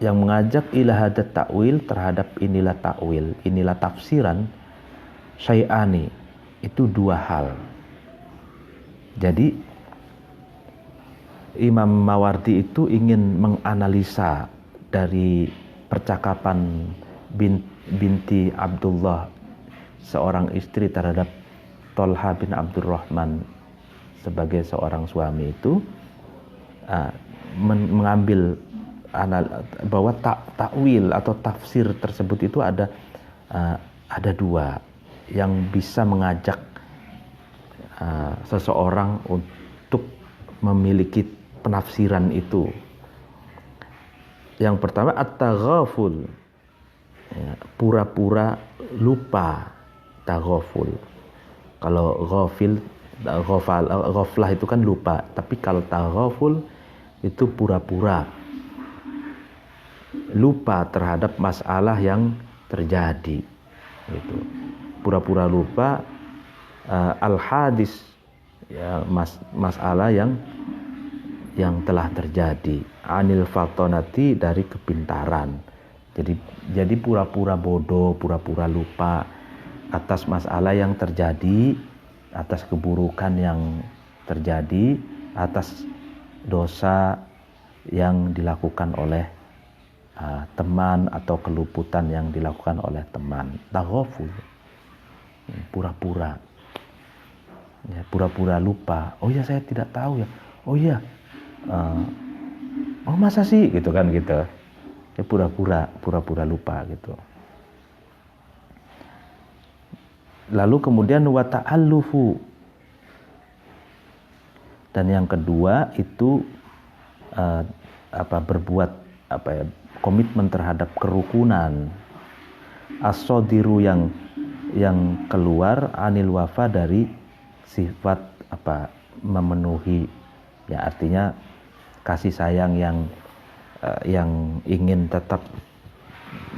yang mengajak ila hadat ta'wil, terhadap inilah ta'wil, inilah tafsiran, syai'ani, itu 2 hal. Jadi Imam Mawardi itu ingin menganalisa dari percakapan binti Abdullah, seorang istri, terhadap Tolha bin Abdurrahman sebagai seorang suami itu, mengambil bahwa takwil atau tafsir tersebut itu ada 2 yang bisa mengajak seseorang untuk memiliki penafsiran itu. Yang pertama at-taghaful, pura-pura lupa, taghaful. Kalau ghaflah itu kan lupa, tapi kalau taghaful itu pura-pura lupa terhadap masalah yang terjadi, gitu. Pura-pura lupa al-hadis, ya, masalah yang telah terjadi, anil fatonati, dari kepintaran. Jadi pura-pura bodoh, pura-pura lupa atas masalah yang terjadi, atas keburukan yang terjadi, atas dosa yang dilakukan oleh teman atau keluputan yang dilakukan oleh teman. Taghaful, pura-pura, ya, pura-pura lupa. Oh ya, saya tidak tahu ya. Oh ya, oh masa sih, gitu kan, gitu. Ya, pura-pura lupa gitu. Lalu kemudian wa ta'allufu, dan yang kedua itu berbuat komitmen terhadap kerukunan. As-sadiru yang keluar anil wafa, dari sifat memenuhi, ya artinya kasih sayang yang ingin tetap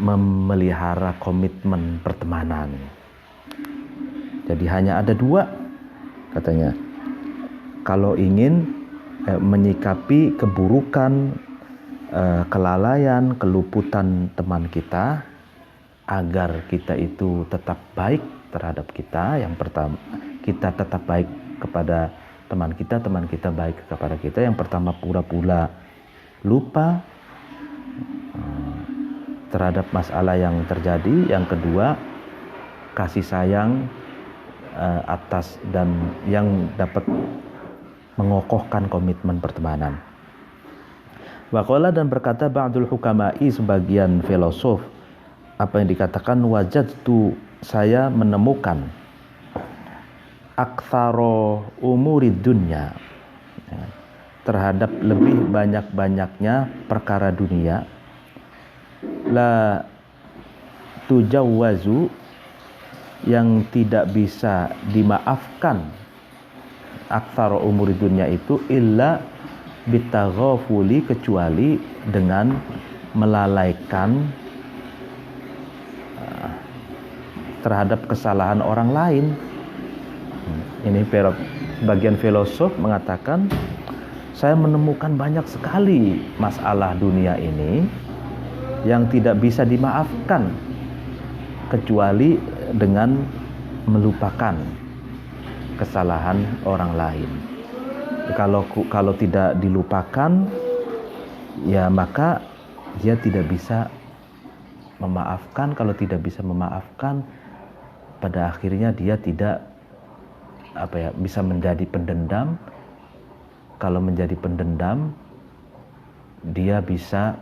memelihara komitmen pertemanan. Jadi hanya ada dua katanya. Kalau ingin menyikapi keburukan, kelalaian, keluputan teman kita, agar kita itu tetap baik terhadap kita, yang pertama kita tetap baik kepada teman kita baik kepada kita. Yang pertama, pura-pura lupa terhadap masalah yang terjadi. Yang kedua, kasih sayang atas dan yang dapat mengokohkan komitmen pertemanan. Waqala, dan berkata ba'dul hukama'i, sebagian filosof, apa yang dikatakan wajadtu, saya menemukan aktsaro umuri dunya, terhadap lebih banyak-banyaknya perkara dunia, la tujawwazu, yang tidak bisa dimaafkan, aktsaro umuri dunya itu, illa bitaghafuli, kecuali dengan melalaikan terhadap kesalahan orang lain. Ini bagian filosof mengatakan, saya menemukan banyak sekali masalah dunia ini yang tidak bisa dimaafkan kecuali dengan melupakan kesalahan orang lain. Kalau tidak dilupakan, ya maka dia tidak bisa memaafkan. Kalau tidak bisa memaafkan, pada akhirnya dia tidak bisa menjadi pendendam. Kalau menjadi pendendam, dia bisa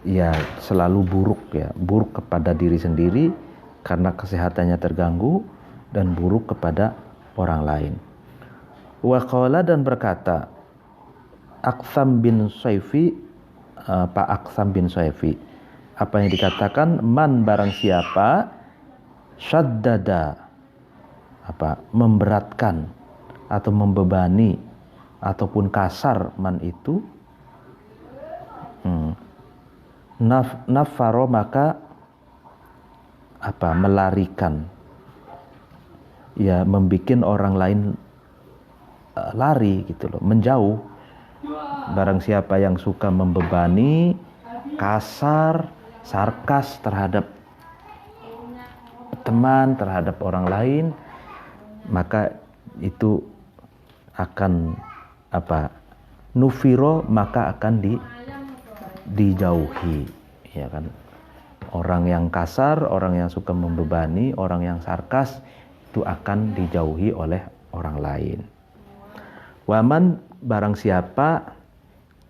ya selalu buruk kepada diri sendiri karena kesehatannya terganggu, dan buruk kepada orang lain. Wa qala, dan berkata Aqsam bin Saifi, Pak Aqsam bin Saifi, apa yang dikatakan, man, barang siapa, syaddada, memberatkan atau membebani ataupun kasar, man itu, nafaro, maka melarikan, ya membikin orang lain lari gitu loh, menjauh. Barang siapa yang suka membebani, kasar, sarkas terhadap teman, terhadap orang lain, maka itu akan nufiro, maka akan dijauhi, ya kan. Orang yang kasar, orang yang suka membebani, orang yang sarkas, itu akan dijauhi oleh orang lain. Waman, barang siapa,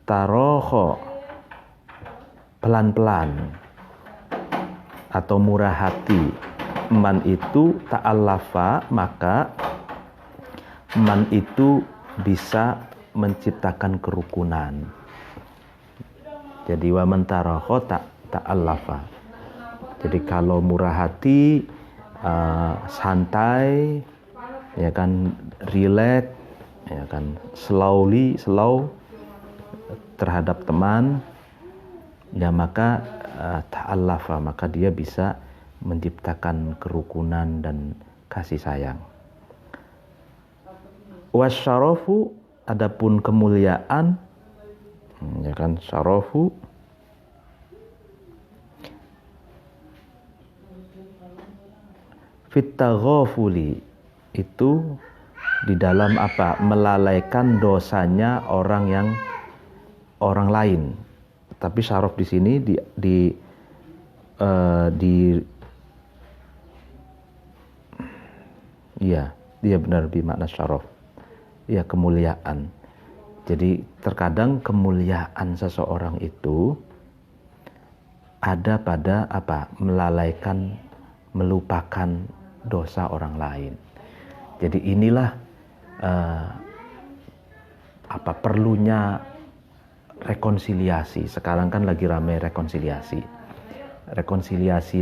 taroho, pelan-pelan atau murah hati, man itu ta'allafa, maka man itu bisa menciptakan kerukunan. Jadi waman taroho ta'allafa. Jadi kalau murah hati, santai, ya kan, relax, ya kan, slow terhadap teman, ya maka ta'allafa, maka dia bisa menciptakan kerukunan dan kasih sayang. Wasyarafu, adapun kemuliaan, ya kan, syarafu Fit taghafuli itu di dalam apa? Melalaikan dosanya orang lain. Tapi syaraf di sini dia benar bermakna syaraf. Ya, kemuliaan. Jadi terkadang kemuliaan seseorang itu ada pada apa? Melalaikan, melupakan dosa orang lain. Jadi inilah perlunya rekonsiliasi. Sekarang kan lagi ramai rekonsiliasi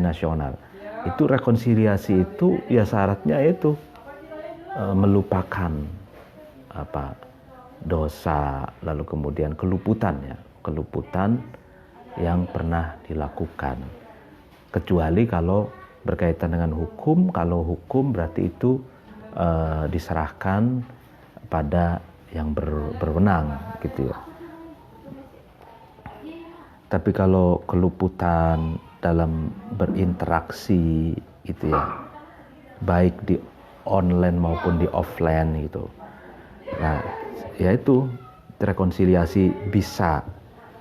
nasional. Itu rekonsiliasi itu ya syaratnya itu melupakan dosa, lalu kemudian keluputan yang pernah dilakukan. Kecuali kalau berkaitan dengan hukum, kalau hukum berarti itu diserahkan pada yang berwenang gitu ya. Tapi kalau keluputan dalam berinteraksi itu ya, baik di online maupun di offline gitu. Nah, yaitu rekonsiliasi bisa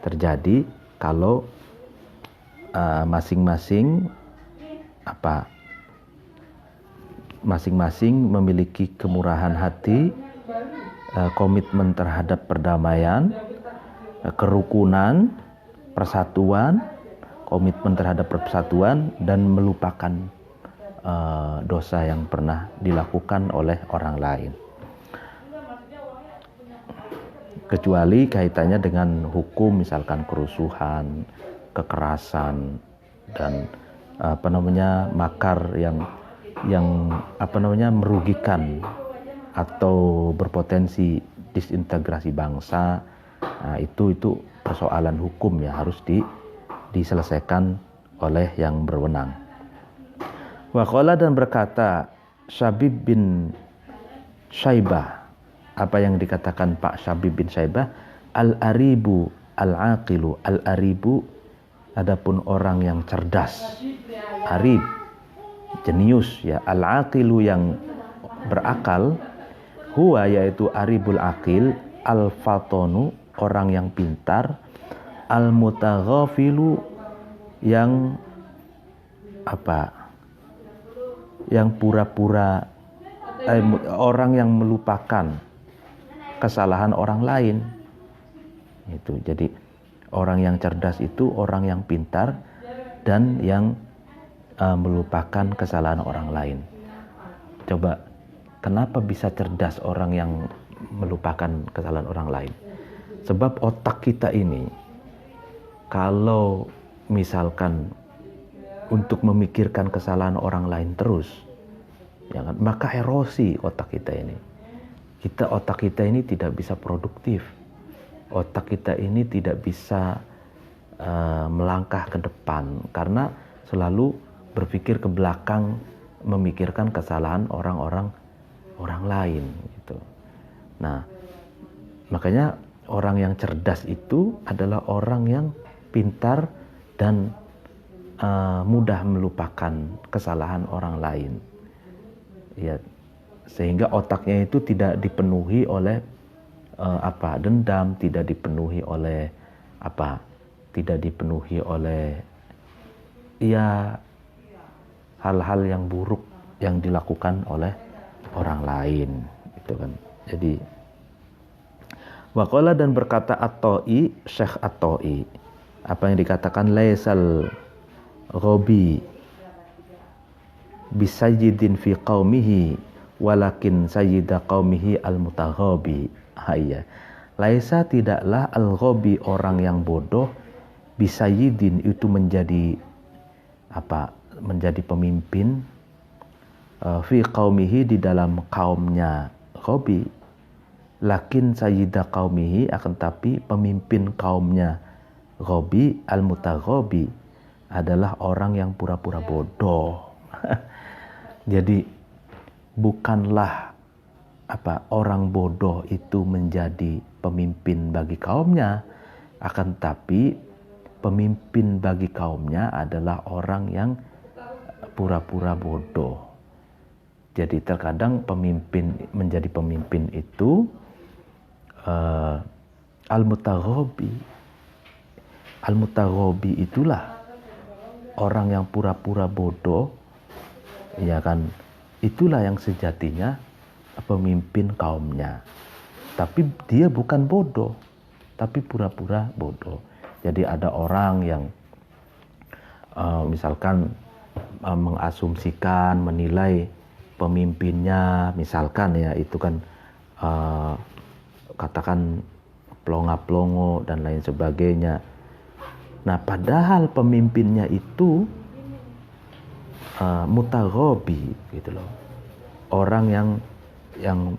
terjadi kalau masing-masing memiliki kemurahan hati, komitmen terhadap perdamaian, kerukunan, persatuan, komitmen terhadap persatuan, dan melupakan dosa yang pernah dilakukan oleh orang lain. Kecuali kaitannya dengan hukum, misalkan kerusuhan, kekerasan, dan makar yang merugikan atau berpotensi disintegrasi bangsa. Nah, itu persoalan hukum ya, harus diselesaikan oleh yang berwenang. Waqala, dan berkata Syabib bin Syaibah, apa yang dikatakan Pak Syabib bin Syaibah, al-aribu al-aqilu. Al-aribu adapun orang yang cerdas, arib jenius ya, al-aqilu yang berakal, huwa yaitu aribul aqil, al-fatonu orang yang pintar, al-mutaghafilu yang pura-pura, orang yang melupakan kesalahan orang lain. Itu. Jadi orang yang cerdas itu orang yang pintar dan yang melupakan kesalahan orang lain. Coba, kenapa bisa cerdas orang yang melupakan kesalahan orang lain? Sebab otak kita ini, kalau misalkan untuk memikirkan kesalahan orang lain terus, ya kan, maka erosi otak kita ini. Otak kita ini tidak bisa produktif. Otak kita ini tidak bisa melangkah ke depan karena selalu berpikir ke belakang, memikirkan kesalahan orang lain gitu. Nah, makanya orang yang cerdas itu adalah orang yang pintar dan mudah melupakan kesalahan orang lain. Ya, sehingga otaknya itu tidak dipenuhi oleh dendam, tidak dipenuhi oleh hal-hal yang buruk yang dilakukan oleh orang lain, itu kan. Jadi waqala, dan berkata At-Ta'i, Syekh At-Ta'i, apa yang dikatakan laisal ghabi bisayyidin fi qaumihi walakin sayyida qaumihi al-mutaghabi. Hayya. Laisa, tidaklah al-ghabi orang yang bodoh, bisayyidin itu menjadi pemimpin, fi qaumihi di dalam kaumnya ghabi, lakin sayyida qaumihi akan tapi pemimpin kaumnya ghabi, al-mutaghabi adalah orang yang pura-pura bodoh. Jadi bukanlah orang bodoh itu menjadi pemimpin bagi kaumnya, akan tapi pemimpin bagi kaumnya adalah orang yang pura-pura bodoh. Jadi terkadang menjadi pemimpin itu al-mutaghabi. Al-mutaghabi itulah orang yang pura-pura bodoh, ya kan? Itulah yang sejatinya pemimpin kaumnya. Tapi dia bukan bodoh, tapi pura-pura bodoh. Jadi ada orang yang misalkan mengasumsikan, menilai pemimpinnya, misalkan ya itu kan katakan plonga-plongo dan lain sebagainya. Nah, padahal pemimpinnya itu mutaghabi gitu loh. Orang yang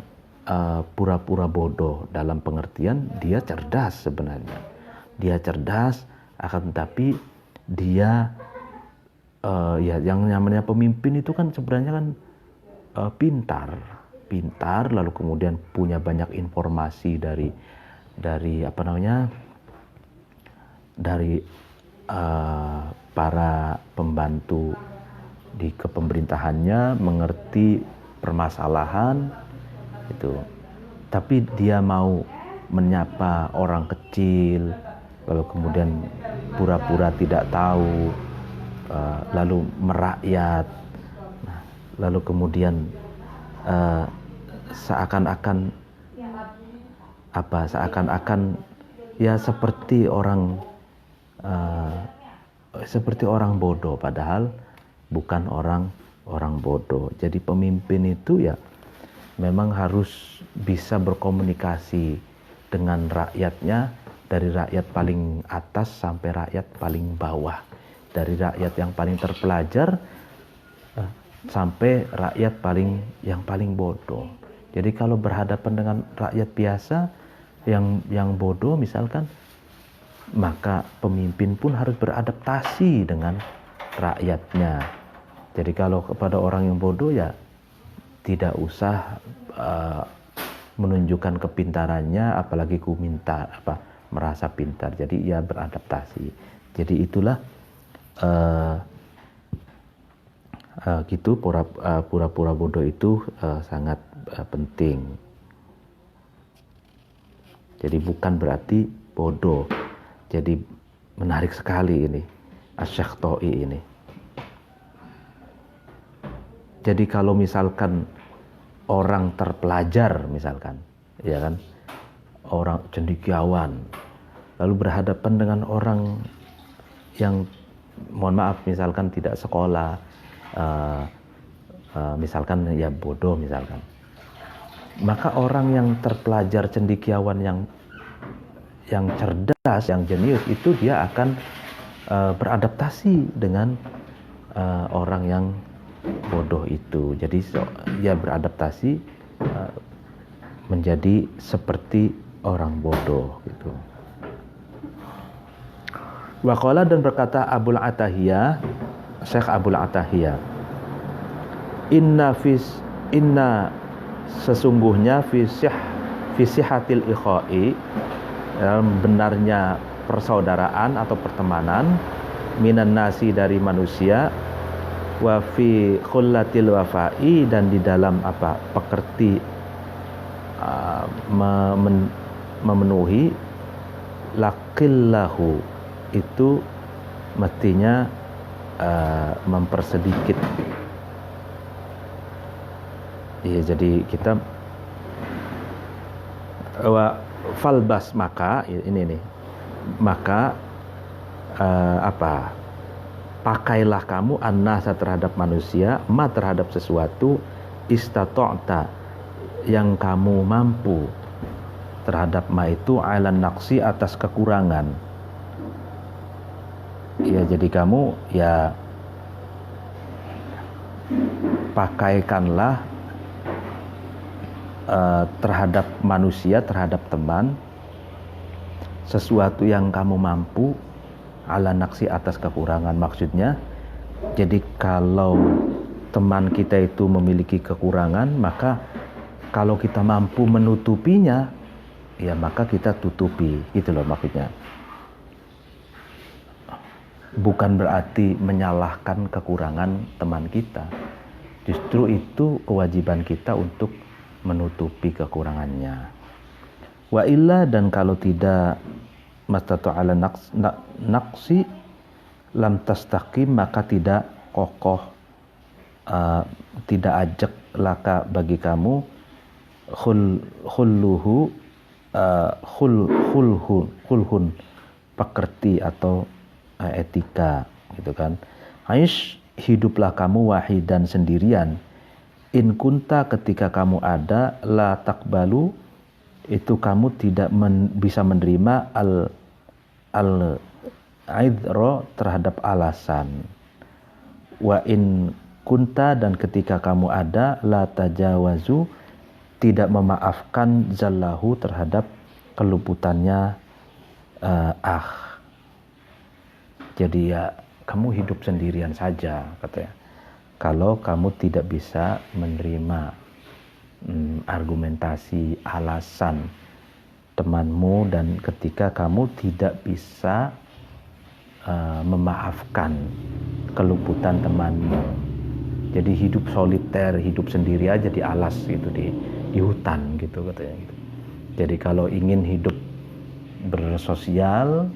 pura-pura bodoh dalam pengertian dia cerdas sebenarnya. Dia cerdas, akan tetapi dia ya yang namanya pemimpin itu kan sebenarnya kan pintar lalu kemudian punya banyak informasi dari apa namanya dari para pembantu di kepemerintahannya, mengerti permasalahan itu. Tapi dia mau menyapa orang kecil, lalu kemudian pura-pura tidak tahu, lalu merakyat, lalu kemudian seakan-akan ya seperti orang bodoh, padahal bukan orang bodoh. Jadi pemimpin itu ya memang harus bisa berkomunikasi dengan rakyatnya, dari rakyat paling atas sampai rakyat paling bawah, dari rakyat yang paling terpelajar sampai rakyat yang paling bodoh. Jadi kalau berhadapan dengan rakyat biasa yang bodoh misalkan, maka pemimpin pun harus beradaptasi dengan rakyatnya. Jadi kalau kepada orang yang bodoh ya tidak usah menunjukkan kepintarannya, apalagi merasa pintar. Jadi ia beradaptasi. Jadi itulah gitu pura-pura bodoh itu sangat penting. Jadi bukan berarti bodoh. Jadi menarik sekali ini Asy-Syaikh Tha'i ini. Jadi kalau misalkan orang terpelajar misalkan, ya kan, orang cendekiawan, lalu berhadapan dengan orang yang mohon maaf misalkan tidak sekolah, misalkan ya bodoh misalkan, maka orang yang terpelajar cendekiawan yang cerdas, yang jenius itu dia akan beradaptasi dengan orang yang bodoh itu. Jadi dia beradaptasi menjadi seperti orang bodoh gitu. Waqala, dan berkata Abul Atahiyah, Syekh Abul Atahiyah, inna sesungguhnya fi sihatil ikhai, dalam benarnya persaudaraan atau pertemanan, minan nasi dari manusia, wa fi khullatil wafai, dan di dalam pekerti memenuhi, laqillahu itu mestinya mempersedikit. Ya, jadi kita falbas, maka ini nih, maka pakailah kamu annasa terhadap manusia, ma terhadap sesuatu, istata'ta yang kamu mampu, terhadap ma itu alan naqsi atas kekurangan. Ya, jadi kamu ya pakaikanlah terhadap manusia, terhadap teman, sesuatu yang kamu mampu, ala naksi atas kekurangan. Maksudnya, jadi kalau teman kita itu memiliki kekurangan, maka kalau kita mampu menutupinya, ya maka kita tutupi, gitu loh maksudnya. Bukan berarti menyalahkan kekurangan teman kita, Justru itu kewajiban kita untuk menutupi kekurangannya. Wa illa, dan kalau tidak mastatu ala naqsi lam tastaqim, maka tidak kokoh, tidak ajak laka bagi kamu khulhun pekerti atau etika gitu kan. Aish, hiduplah kamu wahidan sendirian. In kunta, ketika kamu ada, la takbalu, itu kamu tidak bisa menerima al-aidro, terhadap alasan. Wa in kunta, dan ketika kamu ada, la tajawazu, tidak memaafkan zallahu, terhadap keluputannya Jadi ya kamu hidup sendirian saja, katanya. Kalau kamu tidak bisa menerima argumentasi, alasan temanmu, dan ketika kamu tidak bisa memaafkan keluputan temanmu. Jadi hidup soliter, hidup sendiri aja di alas gitu, di hutan gitu, katanya gitu. Jadi kalau ingin hidup bersosial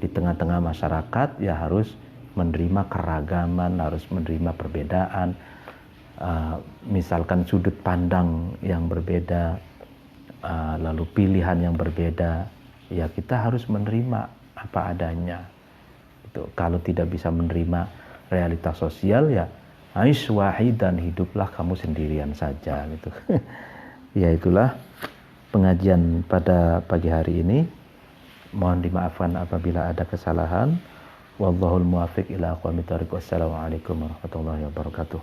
di tengah-tengah masyarakat, ya harus menerima keragaman, harus menerima perbedaan. Misalkan sudut pandang yang berbeda, lalu pilihan yang berbeda, ya kita harus menerima apa adanya. Gitu. Kalau tidak bisa menerima realitas sosial, ya aish wahidan, hiduplah kamu sendirian saja gitu. Ya itulah pengajian pada pagi hari ini. Mohon dimaafkan apabila ada kesalahan. Wallahul muwaffiq ila aqwamit thoriq. Wassalamualaikum warahmatullahi wabarakatuh.